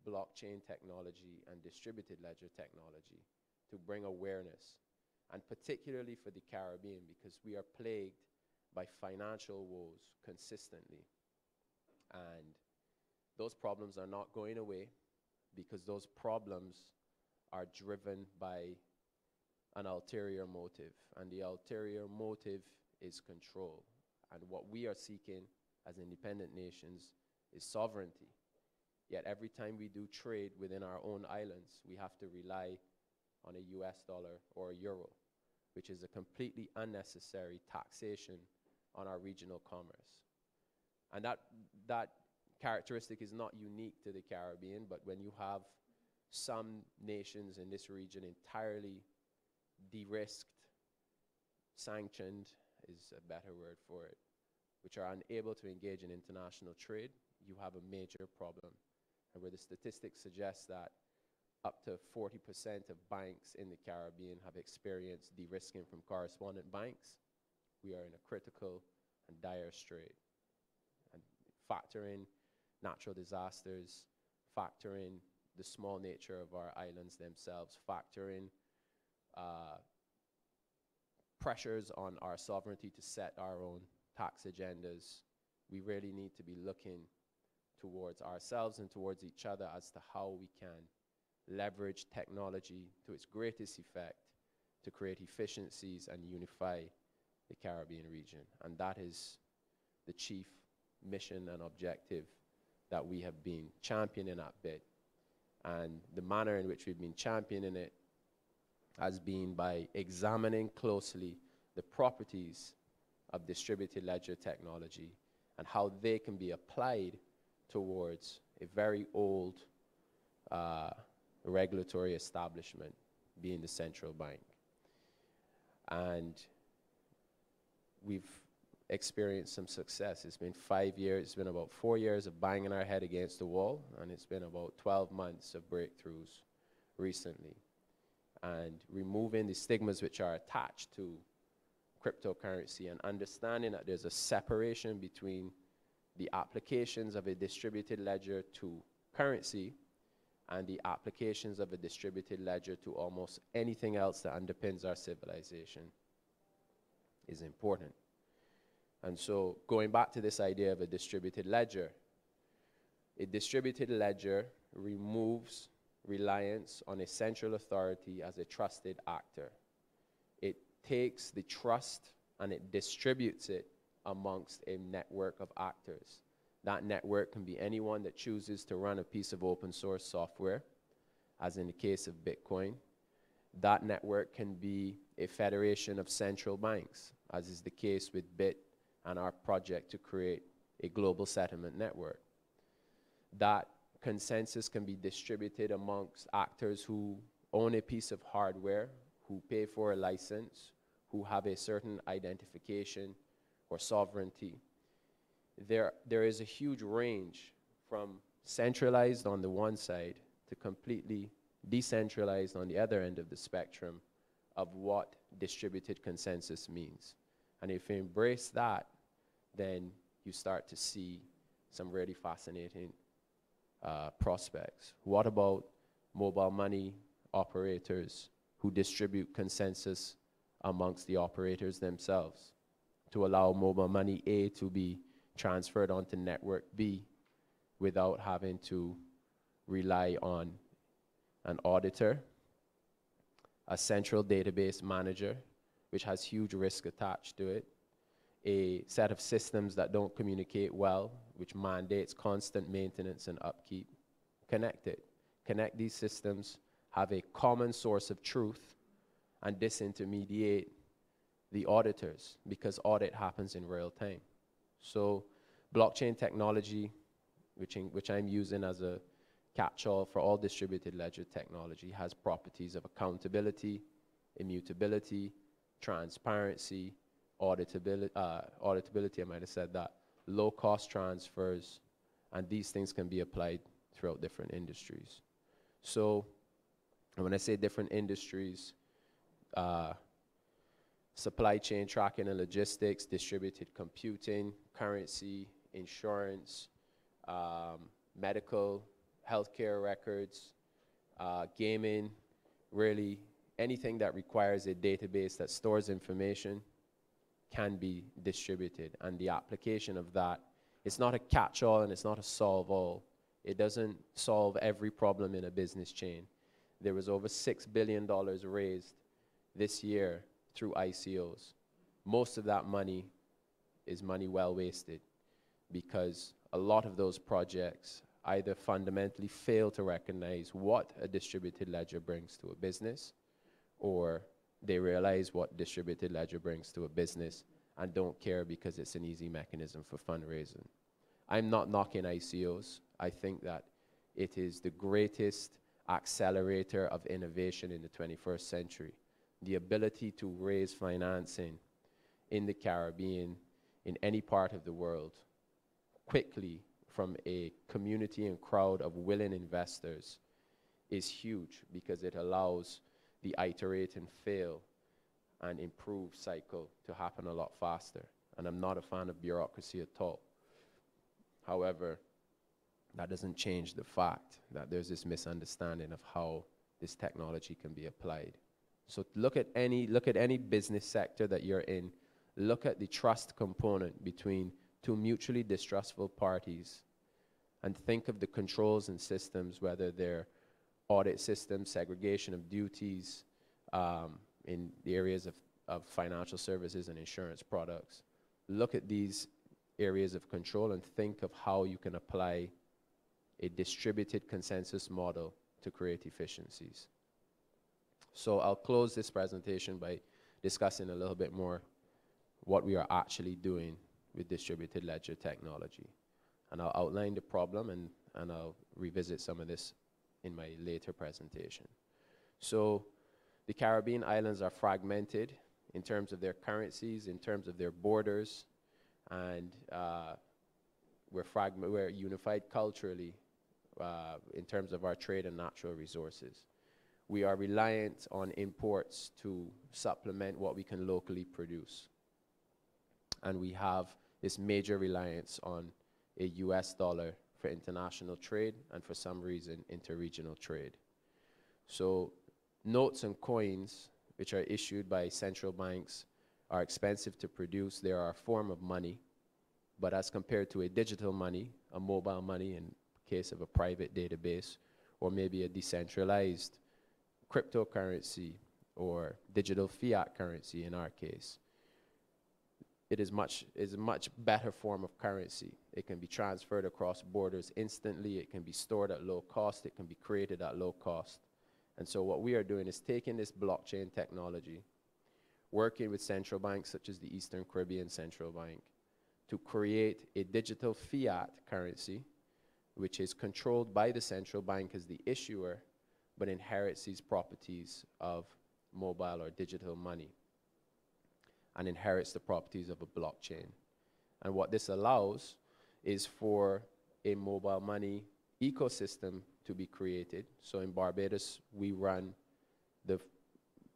blockchain technology and distributed ledger technology, to bring awareness, and particularly for the Caribbean, because we are plagued by financial woes consistently. And those problems are not going away, because those problems are driven by an ulterior motive, and the ulterior motive is control. And what we are seeking as independent nations is sovereignty. Yet every time we do trade within our own islands, we have to rely on a US dollar or a euro, which is a completely unnecessary taxation on our regional commerce. And that characteristic is not unique to the Caribbean, but when you have some nations in this region entirely de-risked, sanctioned is a better word for it, which are unable to engage in international trade, you have a major problem. And where the statistics suggest that up to 40% of banks in the Caribbean have experienced de-risking from correspondent banks, we are in a critical and dire strait. And factor in natural disasters, factor in the small nature of our islands themselves, factor in pressures on our sovereignty to set our own tax agendas. We really need to be looking towards ourselves and towards each other as to how we can leverage technology to its greatest effect to create efficiencies and unify the Caribbean region. And that is the chief mission and objective that we have been championing at BIT. And the manner in which we've been championing it has been by examining closely the properties of distributed ledger technology and how they can be applied towards a very old regulatory establishment, being the central bank. And we've experienced some success. It's been 5 years, it's been about 4 years of banging our head against the wall, and it's been about 12 months of breakthroughs recently. And removing the stigmas which are attached to cryptocurrency and understanding that there's a separation between the applications of a distributed ledger to currency and the applications of a distributed ledger to almost anything else that underpins our civilization is important. And so going back to this idea of a distributed ledger removes reliance on a central authority as a trusted actor. It takes the trust and it distributes it amongst a network of actors. That network can be anyone that chooses to run a piece of open source software, as in the case of Bitcoin. That network can be a federation of central banks, as is the case with BIT and our project to create a global settlement network. That consensus can be distributed amongst actors who own a piece of hardware, who pay for a license, who have a certain identification or sovereignty. There is a huge range from centralized on the one side to completely decentralized on the other end of the spectrum of what distributed consensus means. And if you embrace that, then you start to see some really fascinating prospects. What about mobile money operators who distribute consensus amongst the operators themselves to allow mobile money A to be transferred onto network B without having to rely on an auditor, a central database manager, which has huge risk attached to it, a set of systems that don't communicate well, which mandates constant maintenance and upkeep. Connect it. Connect these systems, have a common source of truth, and disintermediate the auditors, because audit happens in real time. So blockchain technology, which I'm using as a catch-all for all distributed ledger technology, has properties of accountability, immutability, transparency, auditability, I might have said that, low-cost transfers, and these things can be applied throughout different industries. So when I say different industries, supply chain tracking and logistics, distributed computing, currency, insurance, medical, healthcare records, gaming, really anything that requires a database that stores information can be distributed. And the application of that, it's not a catch-all and it's not a solve-all. It doesn't solve every problem in a business chain. There was over $6 billion raised this year through ICOs. Most of that money is money well wasted, because a lot of those projects either fundamentally fail to recognize what a distributed ledger brings to a business, or they realize what distributed ledger brings to a business and don't care because it's an easy mechanism for fundraising. I'm not knocking ICOs. I think that it is the greatest accelerator of innovation in the 21st century. The ability to raise financing in the Caribbean, in any part of the world, quickly from a community and crowd of willing investors is huge, because it allows the iterate and fail and improve cycle to happen a lot faster. And I'm not a fan of bureaucracy at all. However, that doesn't change the fact that there's this misunderstanding of how this technology can be applied. So look at any business sector that you're in, look at the trust component between two mutually distrustful parties, and think of the controls and systems, whether they're audit systems, segregation of duties, in the areas of financial services and insurance products. Look at these areas of control and think of how you can apply a distributed consensus model to create efficiencies. So I'll close this presentation by discussing a little bit more what we are actually doing with distributed ledger technology. And I'll outline the problem and I'll revisit some of this in my later presentation. So the Caribbean islands are fragmented in terms of their currencies, in terms of their borders, and we're unified culturally in terms of our trade and natural resources. We are reliant on imports to supplement what we can locally produce. And we have this major reliance on a US dollar for international trade and for some reason interregional trade. So notes and coins, which are issued by central banks, are expensive to produce. They are a form of money, but as compared to a digital money, a mobile money in case of a private database, or maybe a decentralized cryptocurrency or digital fiat currency in our case, it is a much better form of currency. It can be transferred across borders instantly. It can be stored at low cost. It can be created at low cost. And so what we are doing is taking this blockchain technology, working with central banks such as the Eastern Caribbean Central Bank, to create a digital fiat currency, which is controlled by the central bank as the issuer, but inherits these properties of mobile or digital money, and inherits the properties of a blockchain. And what this allows is for a mobile money ecosystem to be created. So in Barbados, we run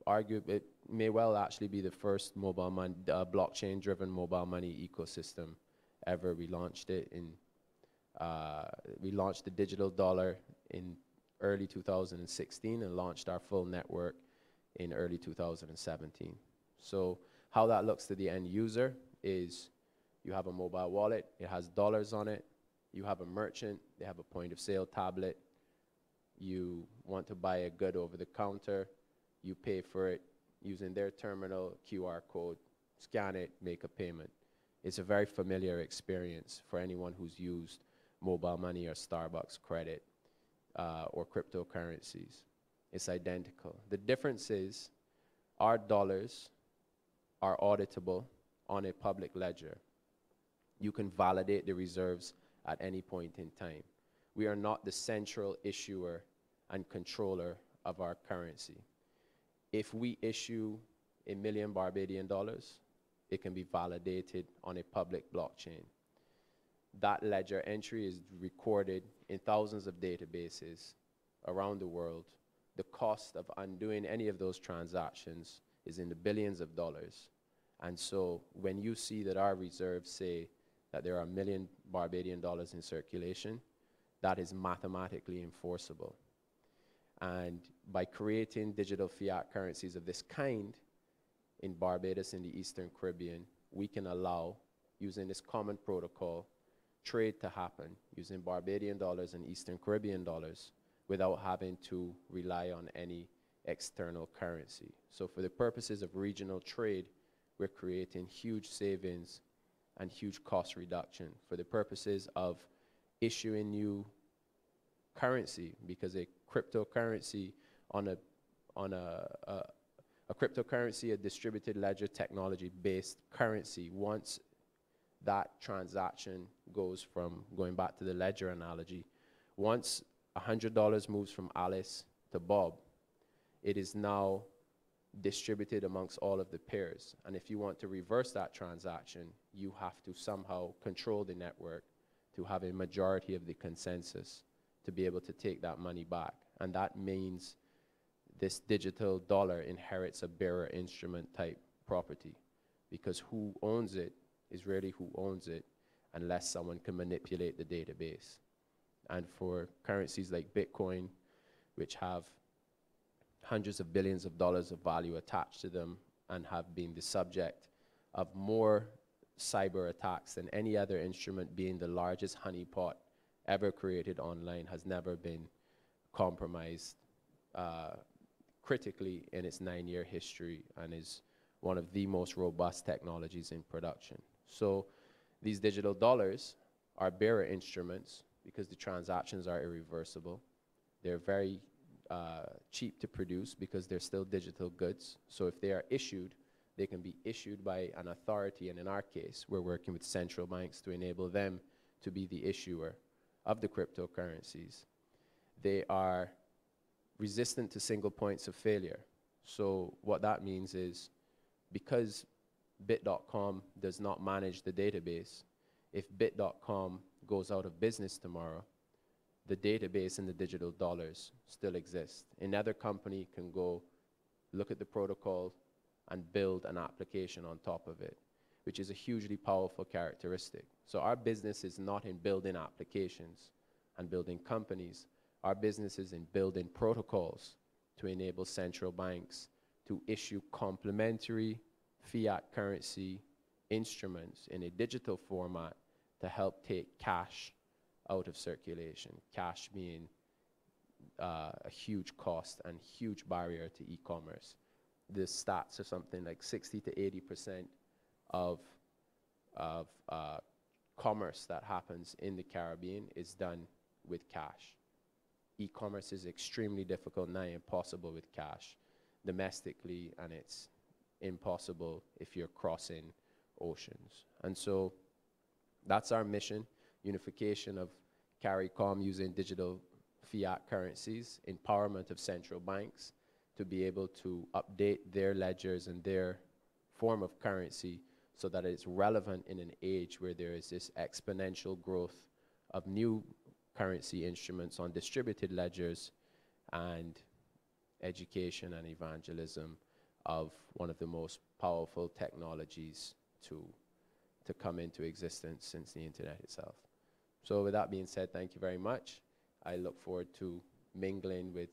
it may well actually be the first mobile money, blockchain-driven mobile money ecosystem ever. We launched it we launched the digital dollar in early 2016 and launched our full network in early 2017. So how that looks to the end user is you have a mobile wallet, it has dollars on it, you have a merchant, they have a point of sale tablet, you want to buy a good over the counter, you pay for it using their terminal, QR code, scan it, make a payment. It's a very familiar experience for anyone who's used mobile money or Starbucks credit or cryptocurrencies. It's identical. The difference is our dollars are auditable on a public ledger. You can validate the reserves at any point in time. We are not the central issuer and controller of our currency. If we issue $1 million Barbadian dollars, it can be validated on a public blockchain. That ledger entry is recorded in thousands of databases around the world. The cost of undoing any of those transactions is in the billions of dollars. And so when you see that our reserves say that there are $1 million Barbadian dollars in circulation, that is mathematically enforceable. And by creating digital fiat currencies of this kind in Barbados and the Eastern Caribbean, we can allow, using this common protocol, trade to happen using Barbadian dollars and Eastern Caribbean dollars without having to rely on any external currency. So for the purposes of regional trade, we're creating huge savings and huge cost reduction. For the purposes of issuing new currency, because a cryptocurrency a cryptocurrency, a distributed ledger technology-based currency, once that transaction goes from, going back to the ledger analogy, once $100 moves from Alice to Bob, it is now distributed amongst all of the pairs. And if you want to reverse that transaction, you have to somehow control the network to have a majority of the consensus to be able to take that money back. And that means this digital dollar inherits a bearer instrument type property, because who owns it is really who owns it unless someone can manipulate the database. And for currencies like Bitcoin, which have hundreds of billions of dollars of value attached to them and have been the subject of more cyber attacks than any other instrument, being the largest honeypot ever created online, has never been compromised critically in its 9-year history, and is one of the most robust technologies in production. So these digital dollars are bearer instruments because the transactions are irreversible. They're very cheap to produce because they're still digital goods. So if they are issued, they can be issued by an authority, and in our case, we're working with central banks to enable them to be the issuer of the cryptocurrencies. They are resistant to single points of failure. So what that means is, because bit.com does not manage the database, if bit.com goes out of business tomorrow, the database and the digital dollars still exist. Another company can go look at the protocol and build an application on top of it, which is a hugely powerful characteristic. So our business is not in building applications and building companies. Our business is in building protocols to enable central banks to issue complementary fiat currency instruments in a digital format to help take cash out of circulation, cash being a huge cost and huge barrier to e-commerce. The stats are something like 60 to 80% of commerce that happens in the Caribbean is done with cash. E-commerce is extremely difficult, nigh impossible with cash domestically, and it's impossible if you're crossing oceans. And so that's our mission: unification of CARICOM using digital fiat currencies, empowerment of central banks to be able to update their ledgers and their form of currency so that it's relevant in an age where there is this exponential growth of new currency instruments on distributed ledgers, and education and evangelism of one of the most powerful technologies to come into existence since the internet itself. So with that being said, thank you very much. I look forward to mingling with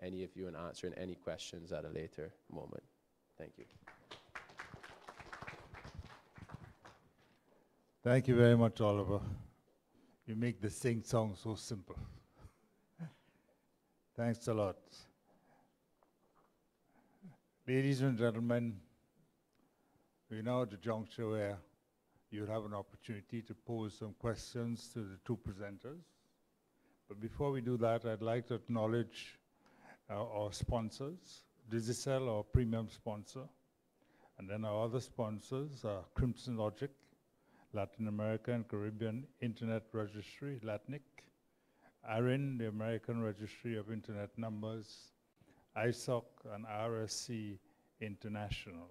any of you and answering any questions at a later moment. Thank you. Thank you very much, Oliver. You make the sing song so simple. Thanks a lot. Ladies and gentlemen, we're now at the juncture where you'll have an opportunity to pose some questions to the two presenters. But before we do that, I'd like to acknowledge our sponsors, Digicel, our premium sponsor, and then our other sponsors are Crimson Logic, Latin America and Caribbean Internet Registry, LATNIC, ARIN, the American Registry of Internet Numbers, ISOC, and RSC International.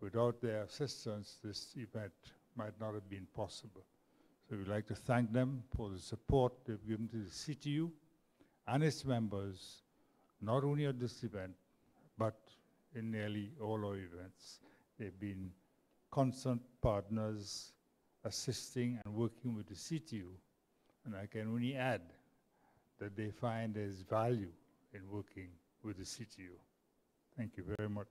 Without their assistance, this event might not have been possible. So we'd like to thank them for the support they've given to the CTU and its members, not only at this event, but in nearly all our events. They've been constant partners, assisting and working with the CTU. And I can only add that they find there's value in working with the CTU. Thank you very much.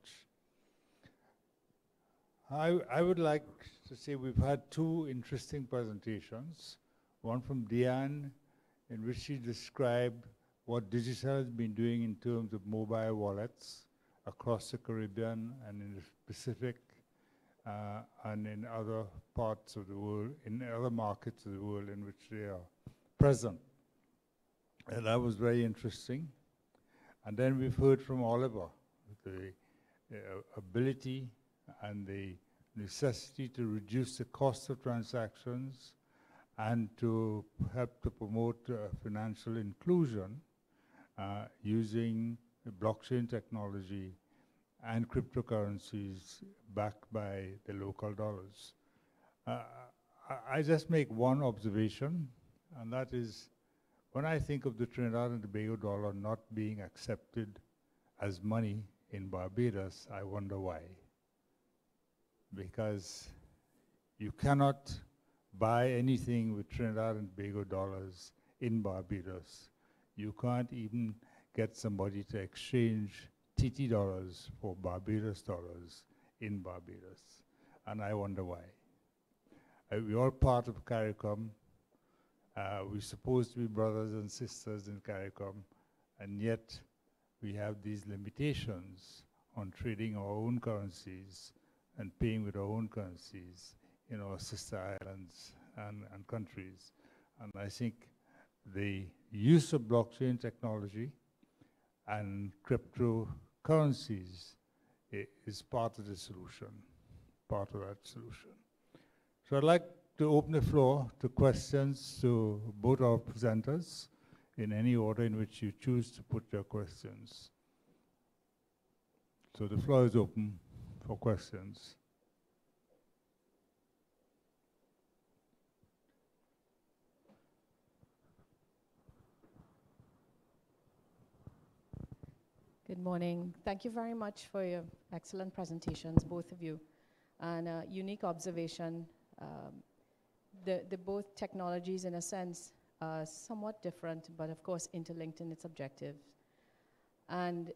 I would like to say we've had two interesting presentations. One from Diane, in which she described what Digicel has been doing in terms of mobile wallets across the Caribbean and in the Pacific, and in other parts of the world, in other markets of the world in which they are present. And that was very interesting. And then we've heard from Oliver the ability and the necessity to reduce the cost of transactions and to help to promote financial inclusion using blockchain technology and cryptocurrencies backed by the local dollars. I just make one observation, and that is, when I think of the Trinidad and Tobago dollar not being accepted as money in Barbados, I wonder why. Because you cannot buy anything with Trinidad and Tobago dollars in Barbados. You can't even get somebody to exchange TT dollars for Barbados dollars in Barbados. And I wonder why. We're all part of CARICOM. We're supposed to be brothers and sisters in CARICOM, and yet we have these limitations on trading our own currencies and paying with our own currencies in our sister islands and countries. And I think the use of blockchain technology and cryptocurrencies is part of the solution, part of that solution. So I'd like to open the floor to questions to both our presenters in any order in which you choose to put your questions. So the floor is open for questions. Good morning. Thank you very much for your excellent presentations, both of you. And a unique observation. The both technologies, in a sense, are somewhat different, but of course interlinked in its objectives. And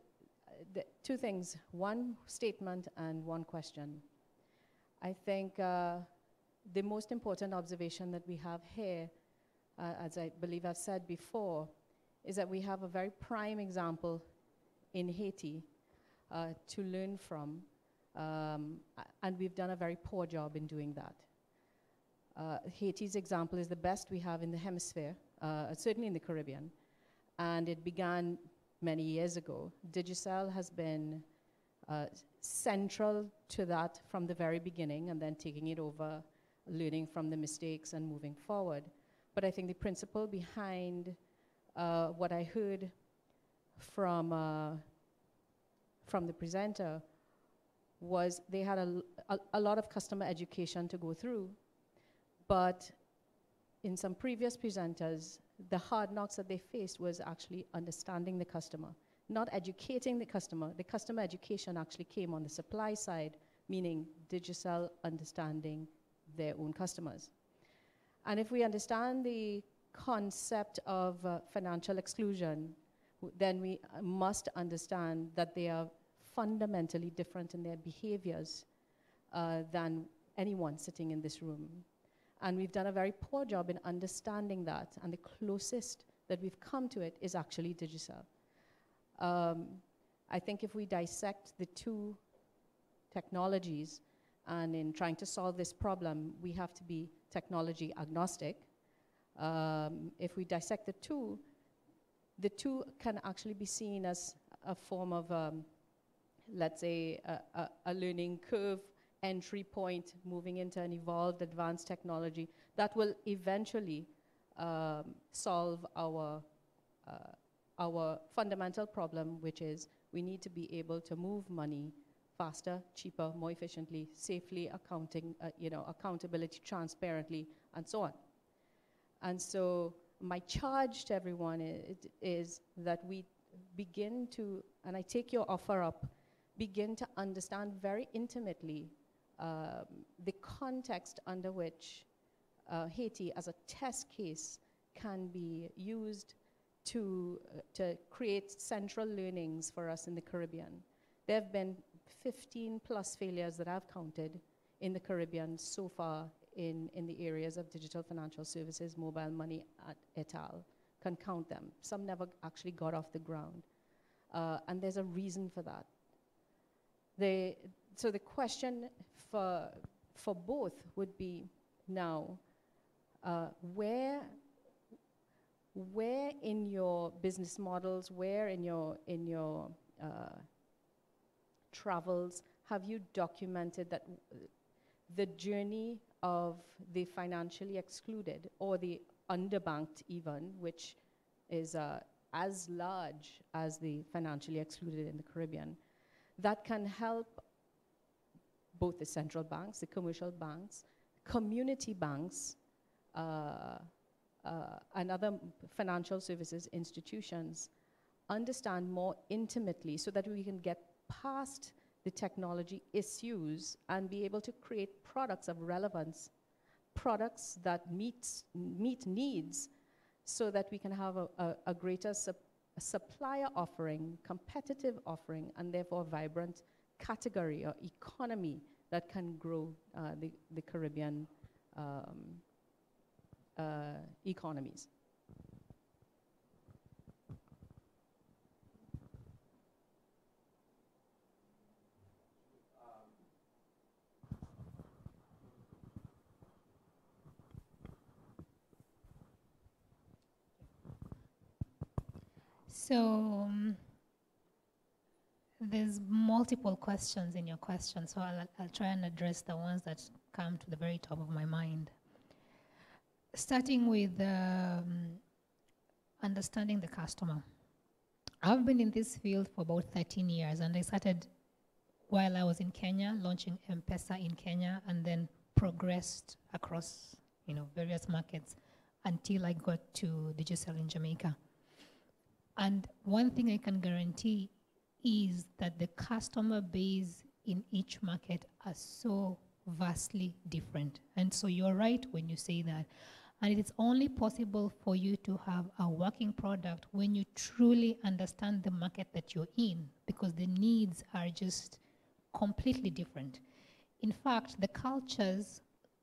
two things, one statement and one question. I think the most important observation that we have here, as I believe I've said before, is that we have a very prime example in Haiti to learn from, and we've done a very poor job in doing that. Haiti's example is the best we have in the hemisphere, certainly in the Caribbean, and it began many years ago. Digicel has been central to that from the very beginning, and then taking it over, learning from the mistakes and moving forward. But I think the principle behind what I heard from the presenter was they had a lot of customer education to go through, but in some previous presenters, the hard knocks that they faced was actually understanding the customer, not educating the customer. The customer education actually came on the supply side, meaning Digicel understanding their own customers. And if we understand the concept of financial exclusion, then we must understand that they are fundamentally different in their behaviors than anyone sitting in this room. And we've done a very poor job in understanding that, and the closest that we've come to it is actually Digicel. I think if we dissect the two technologies, and in trying to solve this problem, we have to be technology agnostic. If we dissect the two can actually be seen as a form of, let's say, a learning curve, entry point, moving into an evolved, advanced technology that will eventually solve our fundamental problem, which is we need to be able to move money faster, cheaper, more efficiently, safely, accountability, transparently, and so on. And so my charge to everyone is that we begin to, and I take your offer up, begin to understand very intimately the context under which Haiti as a test case can be used to create central learnings for us in the Caribbean. There have been 15 plus failures that I've counted in the Caribbean so far in the areas of digital financial services, mobile money, et al. Can count them. Some never actually got off the ground. And there's a reason for that. So the question for both would be now, where in your business models, where in your travels have you documented that the journey of the financially excluded or the underbanked even, which is as large as the financially excluded in the Caribbean, that can help both the central banks, the commercial banks, community banks, and other financial services institutions understand more intimately so that we can get past the technology issues and be able to create products of relevance, products that meet needs, so that we can have a greater supplier offering, competitive offering, and therefore vibrant category or economy that can grow the Caribbean economies. So there's multiple questions in your question, so I'll try and address the ones that come to the very top of my mind. Starting with understanding the customer. I've been in this field for about 13 years, and I started while I was in Kenya, launching M-Pesa in Kenya, and then progressed across, various markets until I got to digital in Jamaica. And one thing I can guarantee is that the customer base in each market are so vastly different. And so you're right when you say that. And it is only possible for you to have a working product when you truly understand the market that you're in, because the needs are just completely different. In fact, the cultures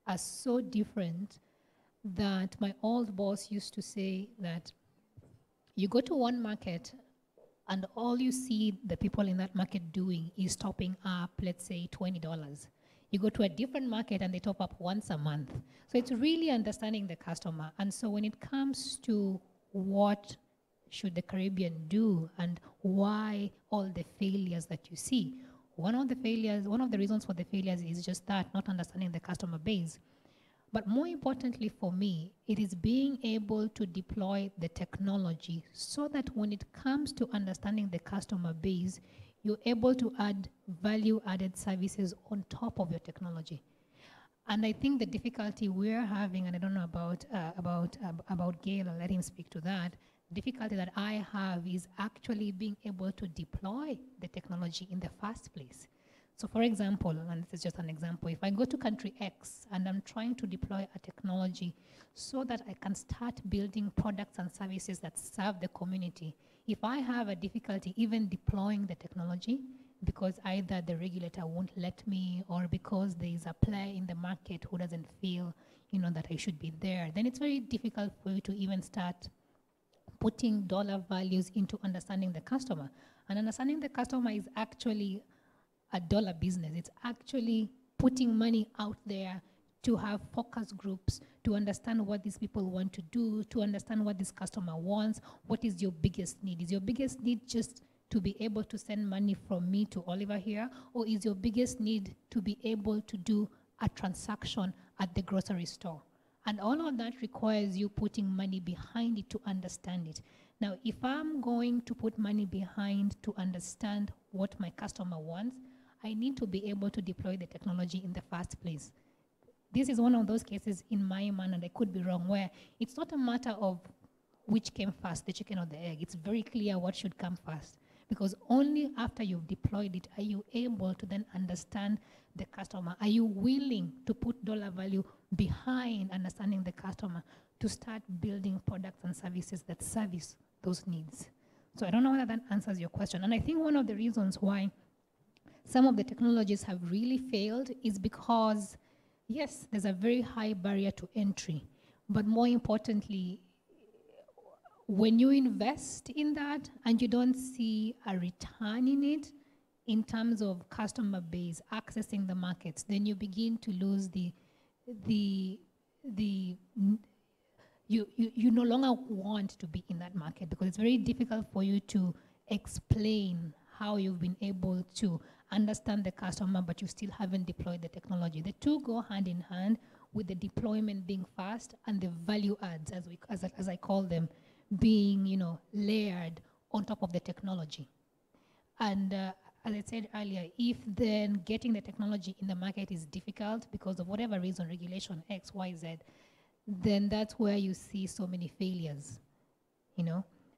are so different that my old boss used to say that you go to one market and all you see the people in that market doing is topping up, let's say, $20. You go to a different market and they top up once a month. So it's really understanding the customer. And so when it comes to what should the Caribbean do and why all the failures that you see, one of the reasons for the failures is just that, not understanding the customer base. But more importantly for me, it is being able to deploy the technology so that when it comes to understanding the customer base, you're able to add value-added services on top of your technology. And I think the difficulty we're having, and I don't know about Gail, I'll let him speak to that, the difficulty that I have is actually being able to deploy the technology in the first place. So for example, and this is just an example, if I go to country X and I'm trying to deploy a technology so that I can start building products and services that serve the community, if I have a difficulty even deploying the technology because either the regulator won't let me or because there is a player in the market who doesn't feel, that I should be there, then it's very difficult for you to even start putting dollar values into understanding the customer. And understanding the customer is actually a dollar business. It's actually putting money out there to have focus groups, to understand what these people want to do, to understand what this customer wants. What is your biggest need? Is your biggest need just to be able to send money from me to Oliver here? Or is your biggest need to be able to do a transaction at the grocery store? And all of that requires you putting money behind it to understand it. Now, if I'm going to put money behind to understand what my customer wants, I need to be able to deploy the technology in the first place. This is one of those cases in my mind, and I could be wrong, where it's not a matter of which came first, the chicken or the egg. It's very clear what should come first, because only after you've deployed it are you able to then understand the customer. Are you willing to put dollar value behind understanding the customer to start building products and services that service those needs? So I don't know whether that answers your question. And I think one of the reasons why some of the technologies have really failed is because, yes, there's a very high barrier to entry. But more importantly, when you invest in that and you don't see a return in it in terms of customer base, accessing the markets, then you begin to lose you no longer want to be in that market, because it's very difficult for you to explain how you've been able to understand the customer, but you still haven't deployed the technology. The two go hand in hand, with the deployment being fast and the value adds, as I call them, being layered on top of the technology. And as I said earlier, if then getting the technology in the market is difficult because of whatever reason, regulation X, Y, Z, then that's where you see so many failures.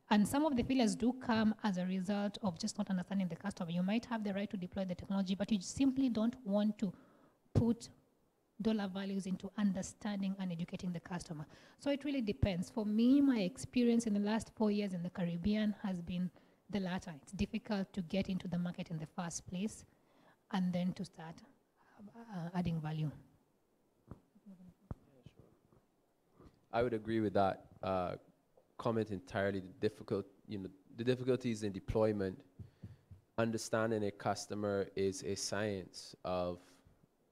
And some of the failures do come as a result of just not understanding the customer. You might have the right to deploy the technology, but you simply don't want to put dollar values into understanding and educating the customer. So it really depends. For me, my experience in the last 4 years in the Caribbean has been the latter. It's difficult to get into the market in the first place and then to start adding value. I would agree with that comment entirely. The difficulties in deployment, understanding a customer is a science of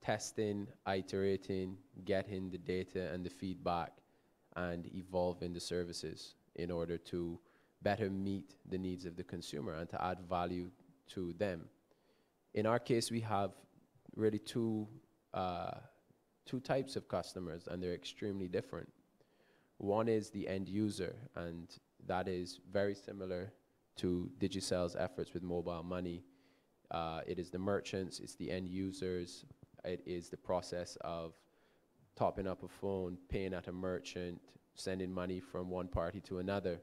testing, iterating, getting the data and the feedback, and evolving the services in order to better meet the needs of the consumer and to add value to them. In our case, we have really two types of customers, and they're extremely different. One is the end user, and that is very similar to Digicel's efforts with mobile money. It is the merchants, it's the end users, it is the process of topping up a phone, paying at a merchant, sending money from one party to another.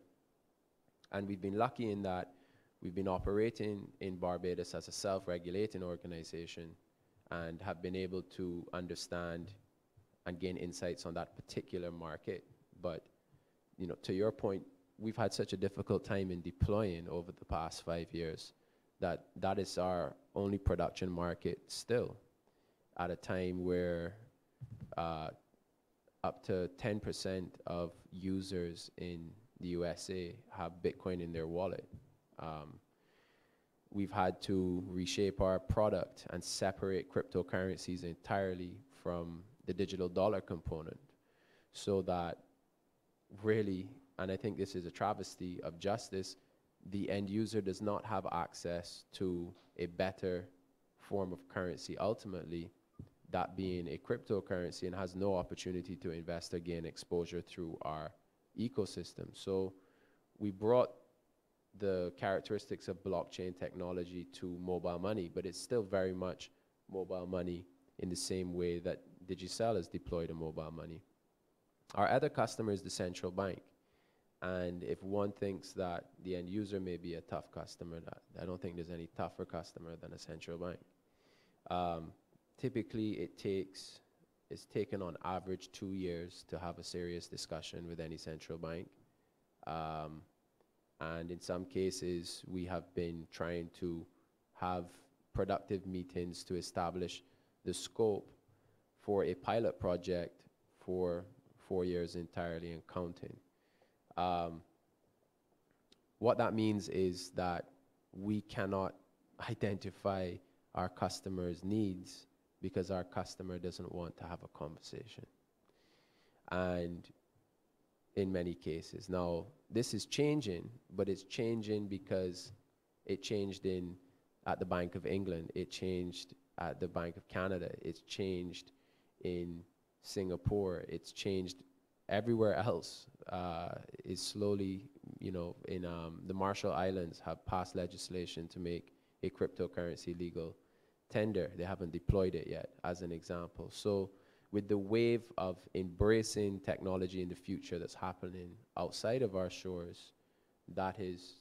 And we've been lucky in that we've been operating in Barbados as a self-regulating organization and have been able to understand and gain insights on that particular market. But, to your point, we've had such a difficult time in deploying over the past 5 years that is our only production market still, at a time where up to 10% of users in the USA have Bitcoin in their wallet. We've had to reshape our product and separate cryptocurrencies entirely from the digital dollar component, so that really, and I think this is a travesty of justice, the end user does not have access to a better form of currency ultimately, that being a cryptocurrency, and has no opportunity to invest or gain exposure through our ecosystem. So we brought the characteristics of blockchain technology to mobile money, but it's still very much mobile money in the same way that Digicel has deployed a mobile money. Our other customer is the central bank. And if one thinks that the end user may be a tough customer, I don't think there's any tougher customer than a central bank. Typically, it's taken on average 2 years to have a serious discussion with any central bank. And in some cases, we have been trying to have productive meetings to establish the scope for a pilot project for 4 years entirely and counting. What that means is that we cannot identify our customer's needs because our customer doesn't want to have a conversation. And in many cases. Now, this is changing, but it's changing because it changed at the Bank of England, it changed at the Bank of Canada, it's changed in Singapore, it's changed everywhere else. Is slowly, in the Marshall Islands have passed legislation to make a cryptocurrency legal tender. They haven't deployed it yet, as an example. So with the wave of embracing technology in the future that's happening outside of our shores, that is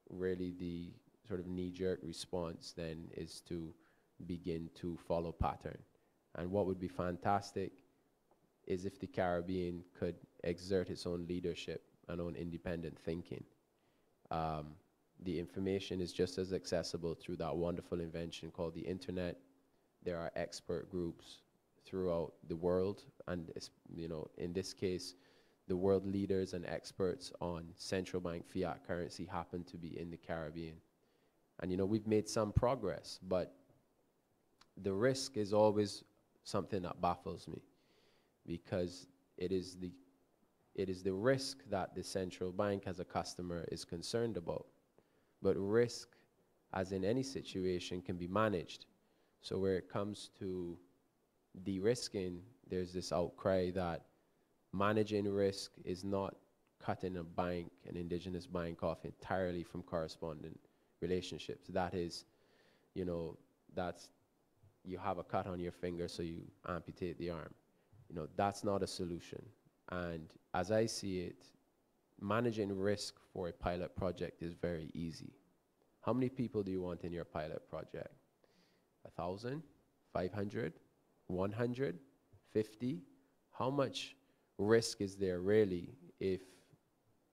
really the sort of knee-jerk response then, is to begin to follow pattern. And what would be fantastic is if the Caribbean could exert its own leadership and own independent thinking. The information is just as accessible through that wonderful invention called the internet. There are expert groups throughout the world, and in this case, the world leaders and experts on central bank fiat currency happen to be in the Caribbean. And we've made some progress, but the risk is always something that baffles me, because it is the risk that the central bank as a customer is concerned about. But risk, as in any situation, can be managed. So where it comes to de-risking, there's this outcry that managing risk is not cutting an indigenous bank off entirely from correspondent relationships. That is, that's, you have a cut on your finger, so you amputate the arm. That's not a solution. And as I see it, managing risk for a pilot project is very easy. How many people do you want in your pilot project? 1,000? 500? 100? 50? How much risk is there really if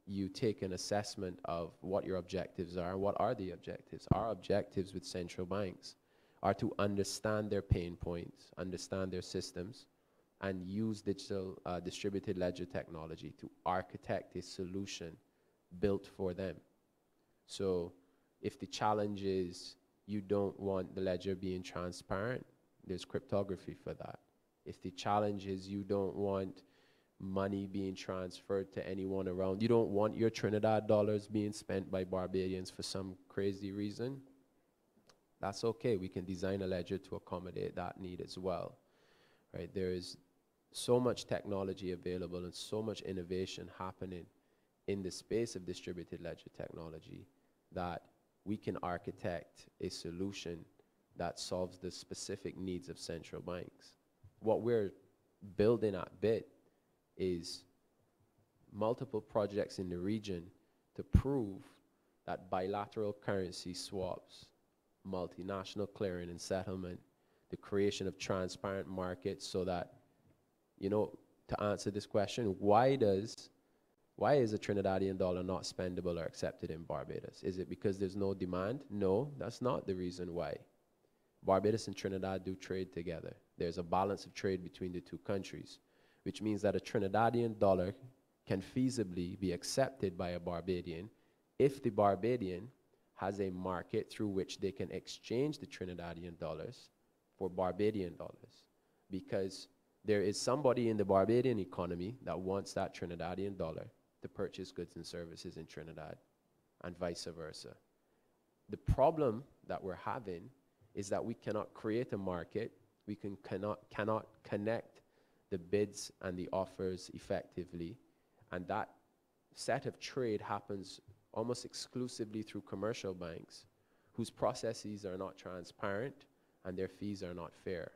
you take an assessment of what your objectives are? What are the objectives? Our objectives with central banks are to understand their pain points, understand their systems, and use digital distributed ledger technology to architect a solution built for them. So if the challenge is you don't want the ledger being transparent, there's cryptography for that. If the challenge is you don't want money being transferred to anyone around, you don't want your Trinidad dollars being spent by Barbadians for some crazy reason, that's okay. We can design a ledger to accommodate that need as well. Right? There is so much technology available and so much innovation happening in the space of distributed ledger technology that we can architect a solution that solves the specific needs of central banks. What we're building at BIT is multiple projects in the region to prove that bilateral currency swaps, multinational clearing and settlement, the creation of transparent markets so that, you know, to answer this question, why is a Trinidadian dollar not spendable or accepted in Barbados? Is it because there's no demand? No, that's not the reason why. Barbados and Trinidad do trade together. There's a balance of trade between the two countries, which means that a Trinidadian dollar can feasibly be accepted by a Barbadian if the Barbadian has a market through which they can exchange the Trinidadian dollars for Barbadian dollars. Because there is somebody in the Barbadian economy that wants that Trinidadian dollar to purchase goods and services in Trinidad, and vice versa. The problem that we're having is that we cannot create a market, we cannot connect the bids and the offers effectively, and that set of trade happens almost exclusively through commercial banks whose processes are not transparent and their fees are not fair.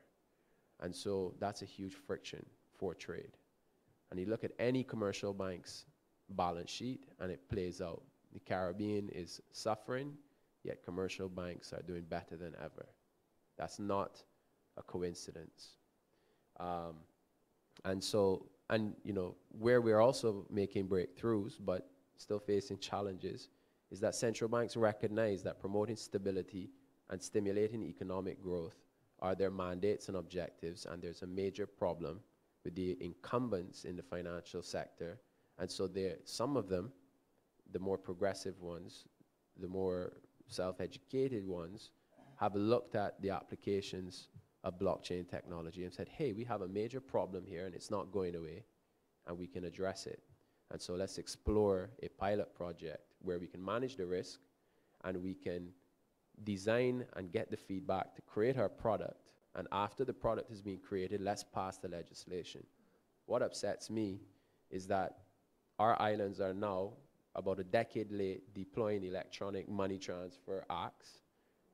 And so that's a huge friction for trade. And you look at any commercial bank's balance sheet and it plays out. The Caribbean is suffering, yet commercial banks are doing better than ever. That's not a coincidence. And you know, where we're also making breakthroughs, but still facing challenges, is that central banks recognize that promoting stability and stimulating economic growth are their mandates and objectives, and there's a major problem with the incumbents in the financial sector. And so some of them, the more progressive ones, the more self-educated ones, have looked at the applications of blockchain technology and said, hey, we have a major problem here and it's not going away, and we can address it. And so let's explore a pilot project where we can manage the risk and we can design and get the feedback to create our product. And after the product has been created, let's pass the legislation. What upsets me is that our islands are now about a decade late deploying electronic money transfer acts,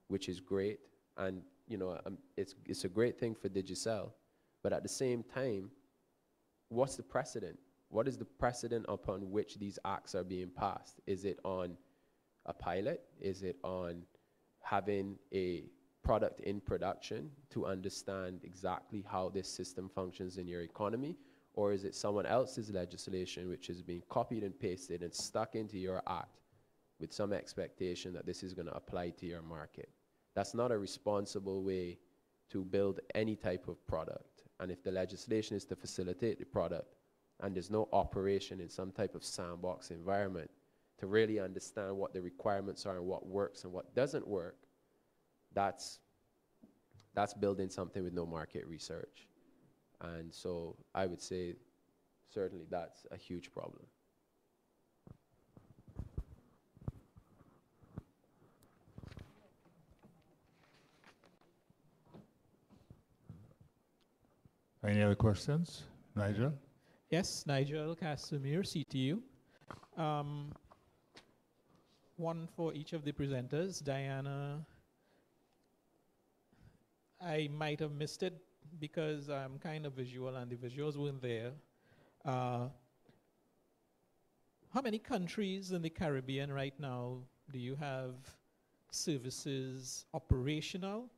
which is great. And you know, it's a great thing for Digicel. But at the same time, what's the precedent? What is the precedent upon which these acts are being passed? Is it on a pilot? Is it on having a product in production to understand exactly how this system functions in your economy? Or is it someone else's legislation which is being copied and pasted and stuck into your act with some expectation that this is going to apply to your market? That's not a responsible way to build any type of product. And if the legislation is to facilitate the product and there's no operation in some type of sandbox environment to really understand what the requirements are and what works and what doesn't work, that's building something with no market research. And so I would say certainly that's a huge problem. Any other questions? Nigel? Yes, Nigel Casimir, CTU. One for each of the presenters. Diana, I might have missed it because I'm kind of visual and the visuals weren't there. how many countries in the Caribbean right now do you have services operational?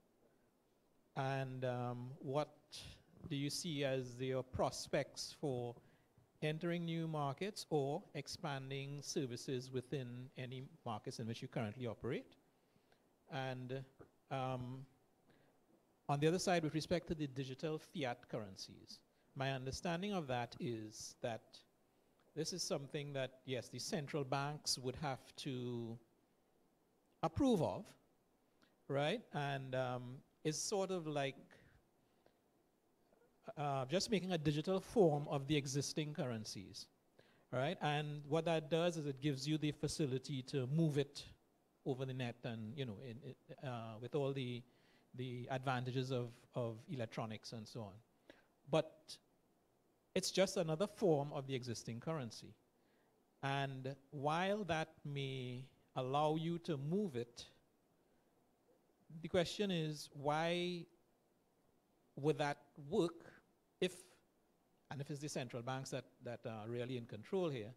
And what do you see as your prospects for entering new markets or expanding services within any markets in which you currently operate? And on the other side, with respect to the digital fiat currencies, my understanding of that is that this is something that, yes, the central banks would have to approve of, right? And it's sort of like just making a digital form of the existing currencies, right? And what that does is it gives you the facility to move it over the net, and with all the advantages of electronics and so on. But it's just another form of the existing currency. And while that may allow you to move it, the question is, why would that work if it's the central banks that are really in control here,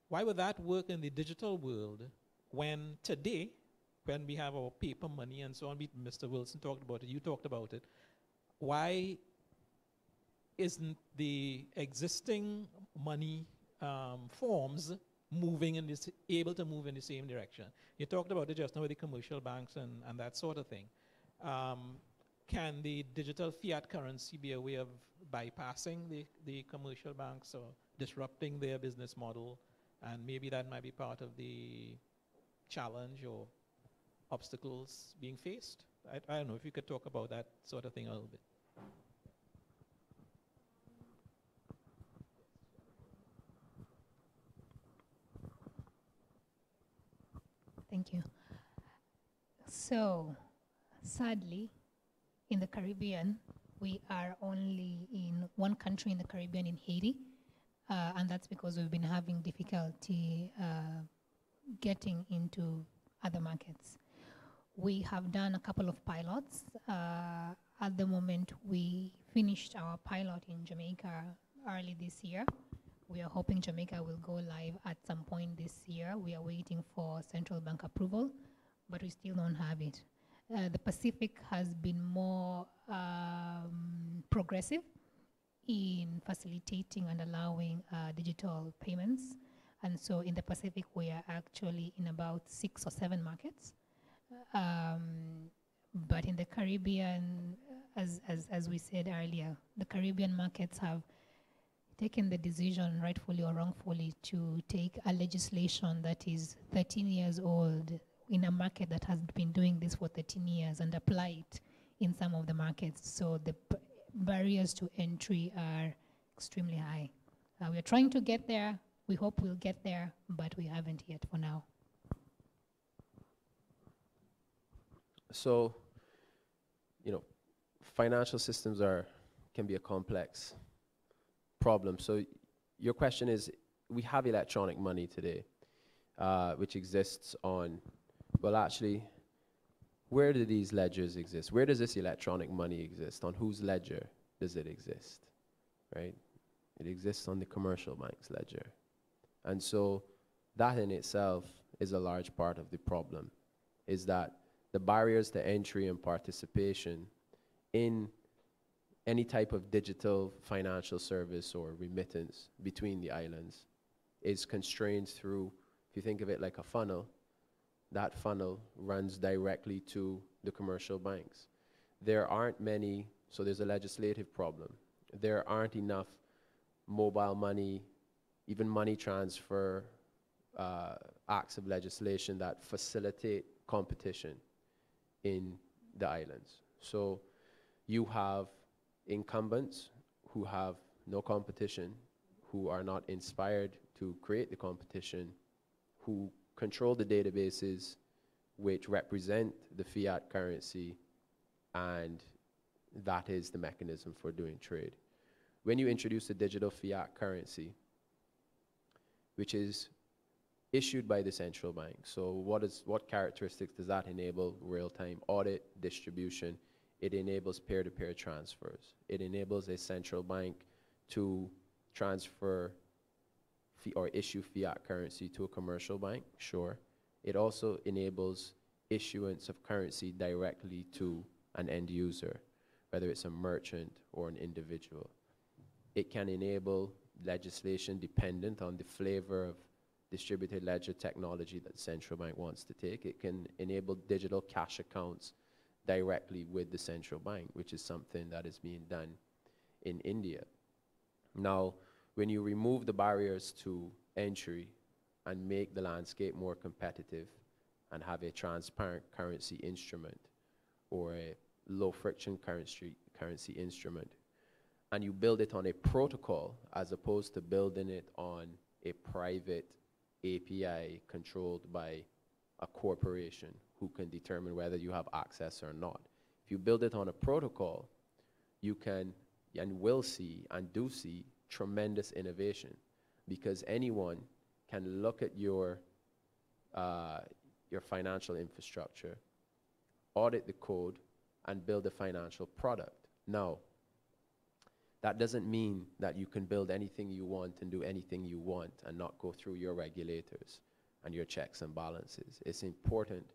why would that work in the digital world when today, when we have our paper money and so on, Mr. Wilson talked about it, you talked about it, why isn't the existing money forms able to move in the same direction? You talked about it just now with the commercial banks and that sort of thing. Can the digital fiat currency be a way of bypassing the commercial banks or disrupting their business model? And maybe that might be part of the challenge or obstacles being faced. I don't know if you could talk about that sort of thing a little bit. Thank you. So, sadly, in the Caribbean, we are only in one country in the Caribbean, in Haiti, and that's because we've been having difficulty getting into other markets. We have done a couple of pilots. At the moment, we finished our pilot in Jamaica early this year. We are hoping Jamaica will go live at some point this year. We are waiting for central bank approval, but we still don't have it. The Pacific has been more progressive in facilitating and allowing digital payments. And so in the Pacific, we are actually in about 6 or 7 markets. But in the Caribbean, as we said earlier, the Caribbean markets have taken the decision, rightfully or wrongfully, to take a legislation that is 13 years old in a market that has been doing this for 13 years and apply it in some of the markets. So the barriers to entry are extremely high. We are trying to get there. We hope we'll get there, but we haven't yet for now. So, financial systems can be a complex problem. So your question is, we have electronic money today, which exists on, well, actually, where do these ledgers exist? Where does this electronic money exist? On whose ledger does it exist, right? It exists on the commercial bank's ledger. And so that in itself is a large part of the problem, is that the barriers to entry and participation in any type of digital financial service or remittance between the islands is constrained through, if you think of it like a funnel, that funnel runs directly to the commercial banks. There aren't many, so there's a legislative problem. There aren't enough mobile money, even money transfer acts of legislation that facilitate competition in the islands. So you have incumbents who have no competition, who are not inspired to create the competition, who control the databases which represent the fiat currency, and that is the mechanism for doing trade. When you introduce a digital fiat currency, which is issued by the central bank, so what characteristics does that enable? Real-time audit, distribution. It enables peer-to-peer transfers. It enables a central bank to transfer or issue fiat currency to a commercial bank, sure. It also enables issuance of currency directly to an end user, whether it's a merchant or an individual. It can enable legislation dependent on the flavor of distributed ledger technology that the central bank wants to take. It can enable digital cash accounts directly with the central bank, which is something that is being done in India. Now, when you remove the barriers to entry and make the landscape more competitive and have a transparent currency instrument or a low friction currency instrument, and you build it on a protocol as opposed to building it on a private API controlled by a corporation who can determine whether you have access or not. If you build it on a protocol, you can and will see and do see tremendous innovation, because anyone can look at your financial infrastructure, audit the code, and build a financial product. Now, that doesn't mean that you can build anything you want and do anything you want and not go through your regulators and your checks and balances. It's important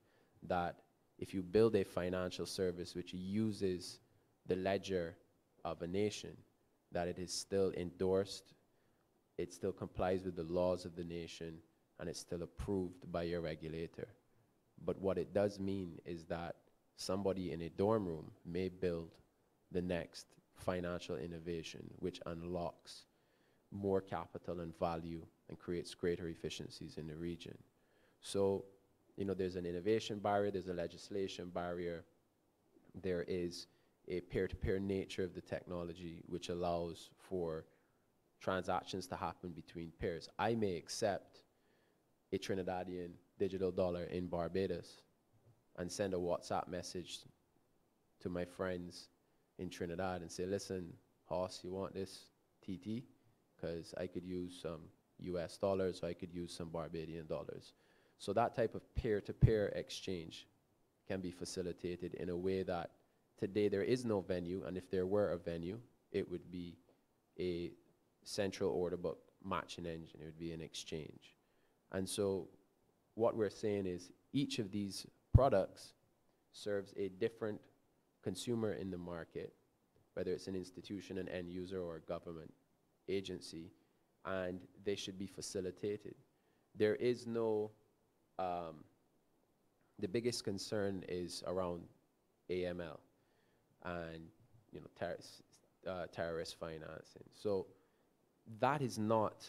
that if you build a financial service which uses the ledger of a nation, that it is still endorsed, it still complies with the laws of the nation, and it's still approved by your regulator. But what it does mean is that somebody in a dorm room may build the next financial innovation which unlocks more capital and value and creates greater efficiencies in the region. So, there's an innovation barrier, there's a legislation barrier, there is a peer-to-peer nature of the technology which allows for transactions to happen between peers. I may accept a Trinidadian digital dollar in Barbados and send a WhatsApp message to my friends in Trinidad and say, listen, Hoss, you want this TT? Because I could use some US dollars, or I could use some Barbadian dollars. So that type of peer-to-peer exchange can be facilitated in a way that today there is no venue, and if there were a venue, it would be a central order book matching engine. It would be an exchange. And so what we're saying is each of these products serves a different consumer in the market, whether it's an institution, an end user, or a government agency, and they should be facilitated. There is no, the biggest concern is around AML and terrorist financing. So that is not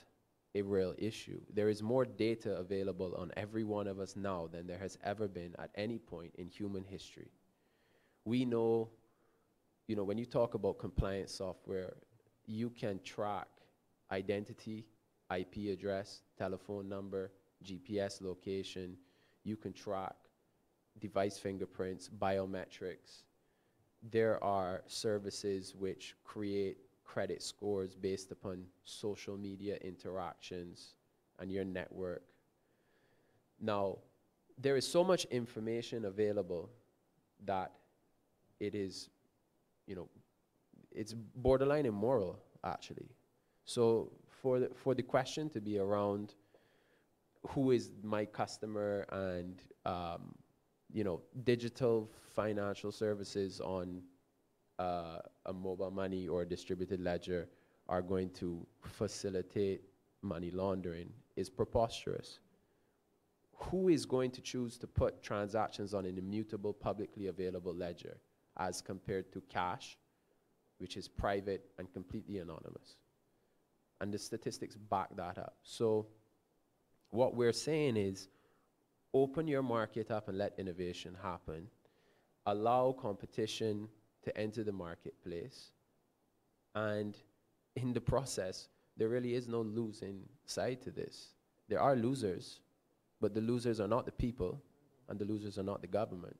a real issue. There is more data available on every one of us now than there has ever been at any point in human history. We know, when you talk about compliance software, you can track identity, IP address, telephone number, GPS location. You can track device fingerprints, biometrics. There are services which create credit scores based upon social media interactions and your network. Now, there is so much information available that it is, it's borderline immoral, actually. So for the question to be around who is my customer and, digital financial services on a mobile money or a distributed ledger are going to facilitate money laundering is preposterous. Who is going to choose to put transactions on an immutable, publicly available ledger as compared to cash, which is private and completely anonymous? And the statistics back that up. So what we're saying is open your market up and let innovation happen. Allow competition to enter the marketplace. And in the process, there really is no losing side to this. There are losers, but the losers are not the people, and the losers are not the government.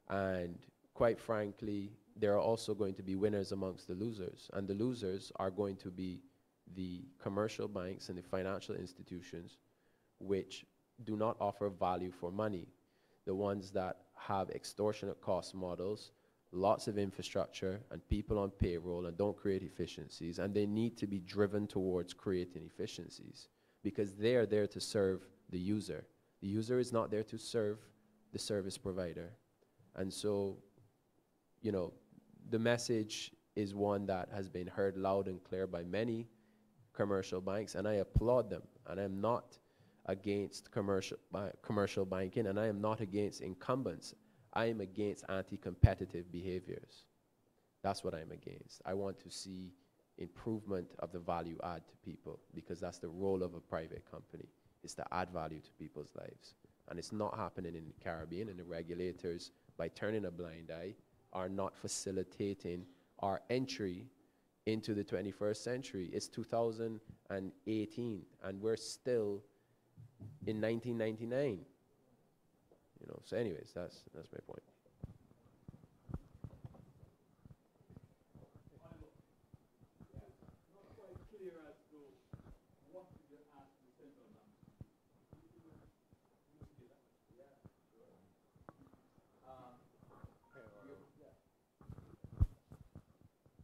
And quite frankly, there are also going to be winners amongst the losers, and the losers are going to be the commercial banks and the financial institutions which do not offer value for money, the ones that have extortionate cost models, lots of infrastructure and people on payroll and don't create efficiencies, and they need to be driven towards creating efficiencies. because they are there to serve the user. The user is not there to serve the service provider. And so, you know, the message is one that has been heard loud and clear by many commercial banks, and I applaud them. And I'm not against commercial banking, and I am not against incumbents. I am against anti-competitive behaviors. That's what I'm against. I want to see improvement of the value add to people, because that's the role of a private company, is to add value to people's lives. And it's not happening in the Caribbean, and the regulators, by turning a blind eye, are not facilitating our entry into the 21st century. It's 2018, and we're still in 1999. You know, so anyways, that's my point.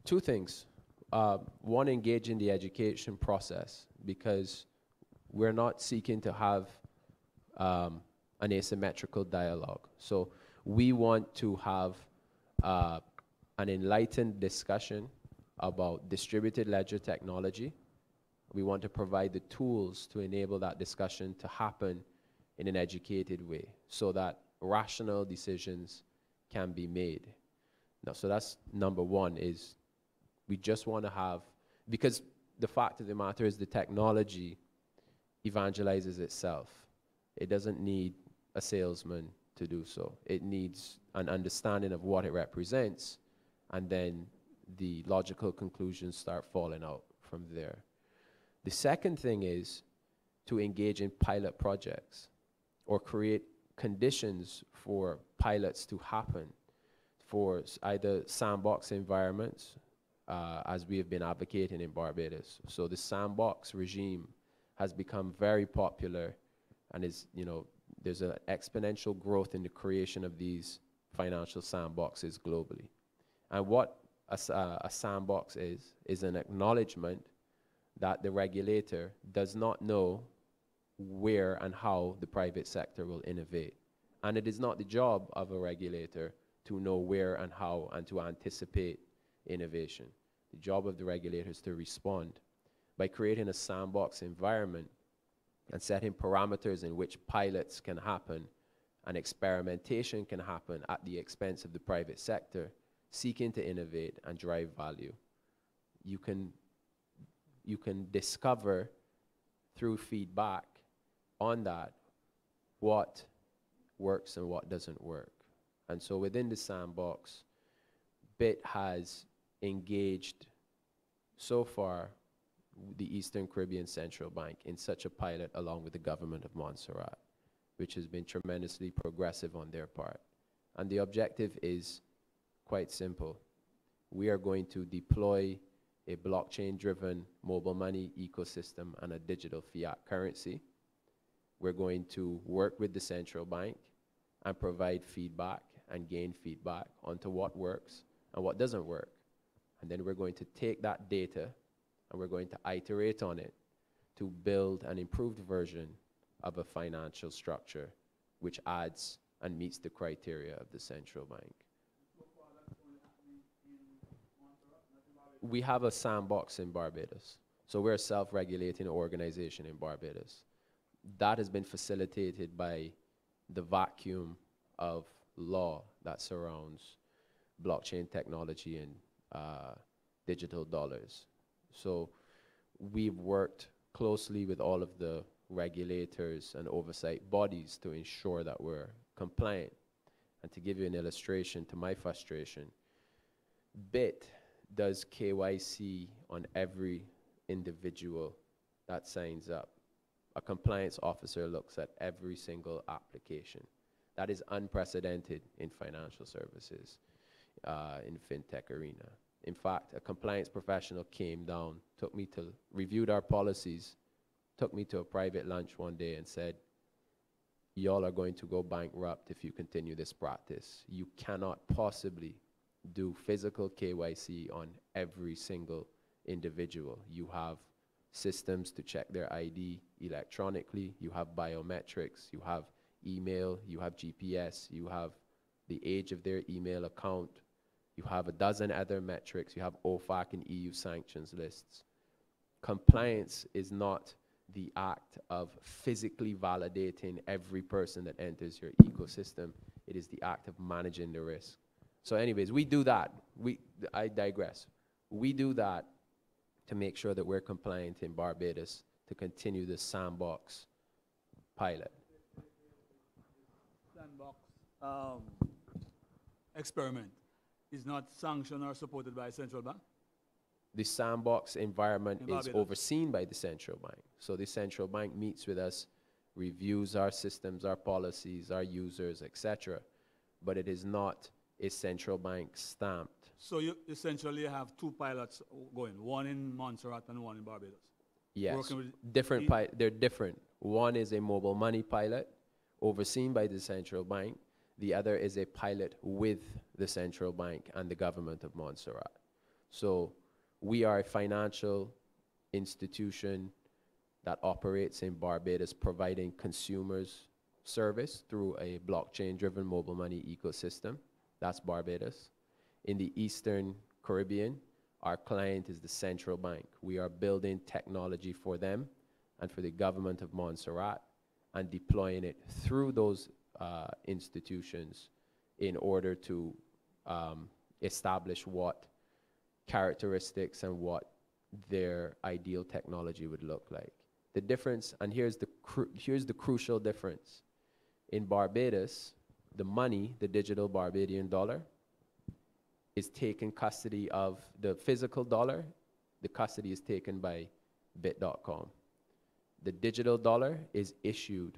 Two things. One, engage in the education process, because we're not seeking to have an asymmetrical dialogue. So we want to have an enlightened discussion about distributed ledger technology. We want to provide the tools to enable that discussion to happen in an educated way, so that rational decisions can be made. Now, so that's number one, is we just want to have, because the fact of the matter is the technology evangelizes itself. It doesn't need a salesman to do so. It needs an understanding of what it represents, and then the logical conclusions start falling out from there. The second thing is to engage in pilot projects, or create conditions for pilots to happen, for either sandbox environments, as we have been advocating in Barbados. So the sandbox regime has become very popular, and is, you know, there's an exponential growth in the creation of these financial sandboxes globally. And what a sandbox is an acknowledgement that the regulator does not know where and how the private sector will innovate. And it is not the job of a regulator to know where and how and to anticipate innovation. The job of the regulator is to respond by creating a sandbox environment and setting parameters in which pilots can happen and experimentation can happen at the expense of the private sector, seeking to innovate and drive value. You can discover through feedback on that what works and what doesn't work. And so within the sandbox, BIT has engaged so far the Eastern Caribbean Central Bank in such a pilot, along with the government of Montserrat, which has been tremendously progressive on their part. And the objective is quite simple. We are going to deploy a blockchain-driven mobile money ecosystem and a digital fiat currency. We're going to work with the central bank and provide feedback and gain feedback onto what works and what doesn't work. And then we're going to take that data and we're going to iterate on it to build an improved version of a financial structure which adds and meets the criteria of the central bank. We have a sandbox in Barbados. So we're a self-regulating organization in Barbados. That has been facilitated by the vacuum of law that surrounds blockchain technology and digital dollars. So we've worked closely with all of the regulators and oversight bodies to ensure that we're compliant. And to give you an illustration to my frustration, BIT does KYC on every individual that signs up. A compliance officer looks at every single application. That is unprecedented in financial services, in fintech arena. In fact, a compliance professional came down, reviewed our policies, took me to a private lunch one day and said, y'all are going to go bankrupt if you continue this practice. You cannot possibly do physical KYC on every single individual. You have systems to check their ID electronically. You have biometrics, you have email, you have GPS, you have the age of their email account, you have a dozen other metrics, you have OFAC and EU sanctions lists. Compliance is not the act of physically validating every person that enters your ecosystem. It is the act of managing the risk. So anyways, we do that. I digress. We do that to make sure that we're compliant in Barbados to continue the sandbox pilot. Sandbox experiment is not sanctioned or supported by a central bank? The sandbox environment In is Barbados. overseen by the central bank. So the central bank meets with us, reviews our systems, our policies, our users, etc. But it is not a central bank stamped. So you essentially have two pilots going, one in Montserrat and one in Barbados. Yes, Working with different they're different. One is a mobile money pilot overseen by the central bank. The other is a pilot with the central bank and the government of Montserrat. So we are a financial institution that operates in Barbados, providing consumers service through a blockchain-driven mobile money ecosystem. That's Barbados. In the Eastern Caribbean, our client is the central bank. We are building technology for them and for the government of Montserrat and deploying it through those institutions in order to establish what characteristics and what their ideal technology would look like. The difference, and here's the crucial difference. In Barbados, the money, the digital Barbadian dollar, is taken custody of the physical dollar. The custody is taken by bit.com. The digital dollar is issued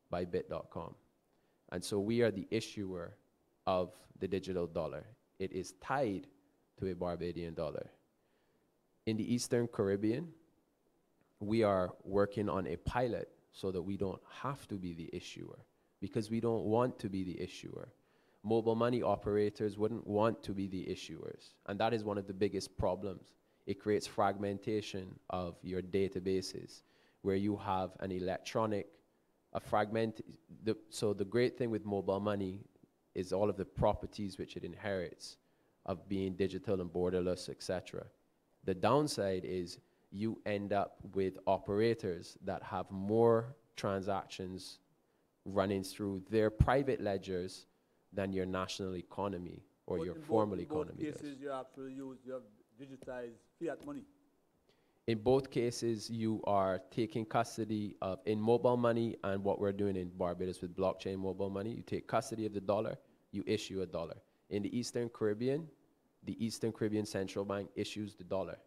by bit.com. And so we are the issuer of the digital dollar. It is tied to a Barbadian dollar. In the Eastern Caribbean, we are working on a pilot so that we don't have to be the issuer, because we don't want to be the issuer. Mobile money operators wouldn't want to be the issuers, and that is one of the biggest problems. It creates fragmentation of your databases, where you have an electronic, so the great thing with mobile money is all of the properties which it inherits of being digital and borderless, etc. The downside is you end up with operators that have more transactions running through their private ledgers than your national economy or But your in formal both economy does. cases, you actually you have digitized fiat money. In both cases, you are taking custody of, in mobile money and what we're doing in Barbados with blockchain mobile money, you take custody of the dollar, you issue a dollar. In the Eastern Caribbean Central Bank issues the dollar.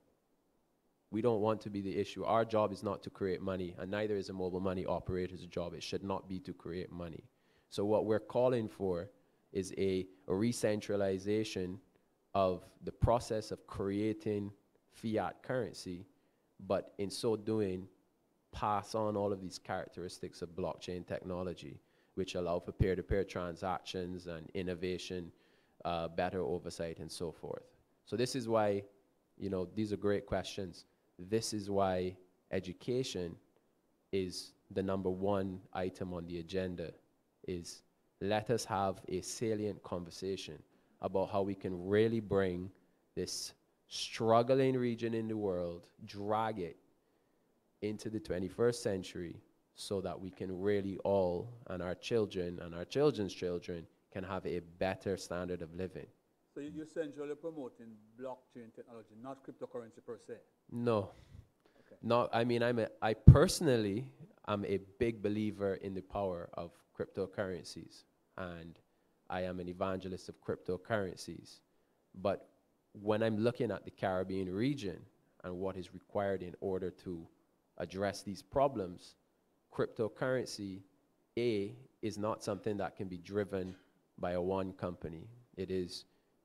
We don't want to be the issuer. Our job is not to create money, and neither is a mobile money operator's job. It should not be to create money. So what we're calling for is a re-centralization of the process of creating fiat currency, but in so doing, pass on all of these characteristics of blockchain technology, which allow for peer-to-peer transactions and innovation, better oversight, and so forth. So this is why, these are great questions. This is why education is the #1 item on the agenda, is let us have a salient conversation about how we can really bring this struggling region in the world, drag it into the 21st century so that we can really all, and our children and our children's children, can have a better standard of living. So you're essentially promoting blockchain technology, not cryptocurrency per se. No. Okay. No, I personally am a big believer in the power of cryptocurrencies, and I am an evangelist of cryptocurrencies. But when I'm looking at the Caribbean region and what is required in order to address these problems, cryptocurrency, is not something that can be driven by a one company. It is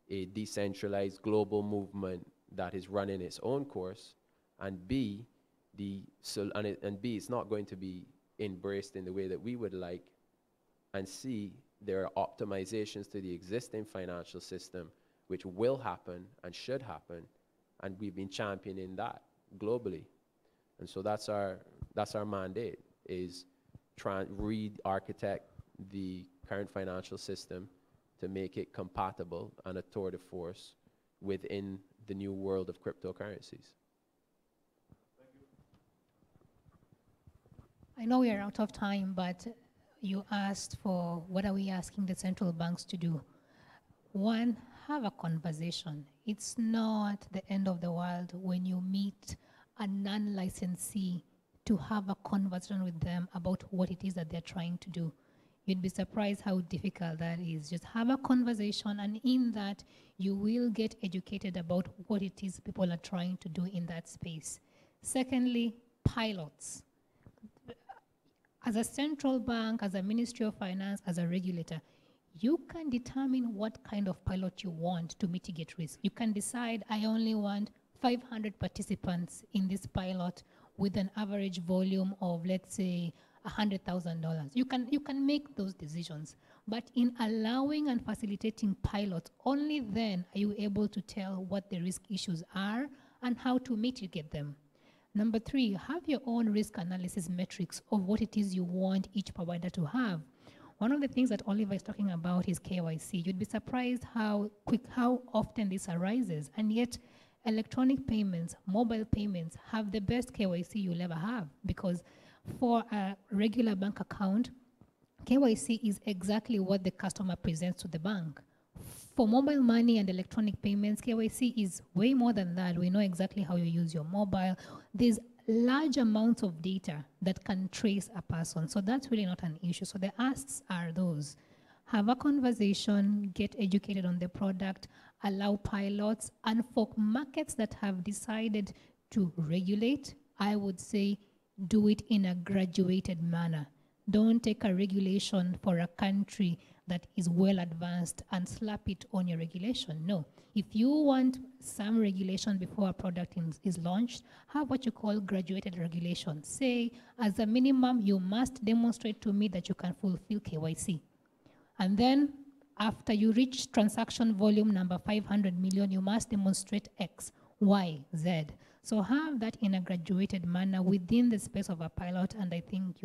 a decentralized global movement that is running its own course, and B, it's not going to be embraced in the way that we would like, and C, there are optimizations to the existing financial system which will happen and should happen, and we've been championing that globally. And so that's our mandate, is try and re-architect the current financial system to make it compatible and a tour de force within the new world of cryptocurrencies. I know we are out of time, but you asked for what are we asking the central banks to do. One, have a conversation. It's not the end of the world when you meet a non-licensee to have a conversation with them about what it is that they're trying to do. You'd be surprised how difficult that is. Just have a conversation, and in that, you will get educated about what it is people are trying to do in that space. Secondly, pilots. As a central bank, as a Ministry of Finance, as a regulator, you can determine what kind of pilot you want to mitigate risk. You can decide, I only want 500 participants in this pilot with an average volume of, let's say, $100,000. You can make those decisions. But in allowing and facilitating pilots, only then are you able to tell what the risk issues are and how to mitigate them. Number three, have your own risk analysis metrics of what it is you want each provider to have. One of the things that Oliver is talking about is KYC. You'd be surprised how often this arises, and yet electronic payments, mobile payments have the best KYC you'll ever have, because for a regular bank account, KYC is exactly what the customer presents to the bank. For mobile money and electronic payments, KYC is way more than that. We know exactly how you use your mobile. There's large amounts of data that can trace a person. So that's really not an issue. So the asks are those. Have a conversation, get educated on the product, allow pilots, and for markets that have decided to regulate, I would say do it in a graduated manner. Don't take a regulation for a country that is well advanced and slap it on your regulation. No. If you want some regulation before a product is launched, have what you call graduated regulation. Say, as a minimum, you must demonstrate to me that you can fulfill KYC. And then, after you reach transaction volume number 500 million, you must demonstrate X, Y, Z. So have that in a graduated manner within the space of a pilot, and I think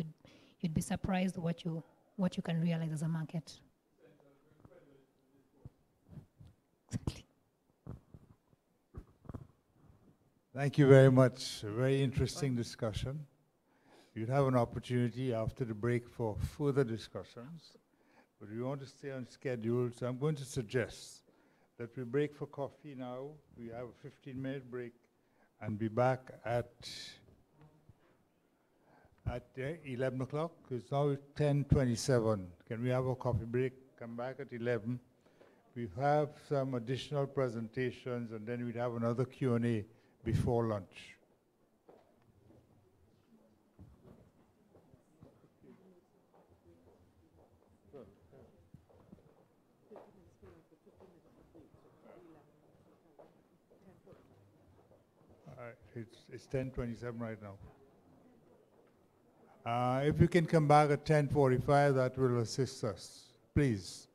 you'd be surprised what you can realize as a market. Exactly. Thank you very much. A very interesting discussion. You'll have an opportunity after the break for further discussions, but we want to stay on schedule, so I'm going to suggest that we break for coffee now. We have a 15-minute break and be back at 11 o'clock. It's now 10:27. Can we have a coffee break? Come back at 11. We have some additional presentations, and then we'd have another Q&A before lunch. It's 10:27 right now. If you can come back at 10:45, that will assist us. Please.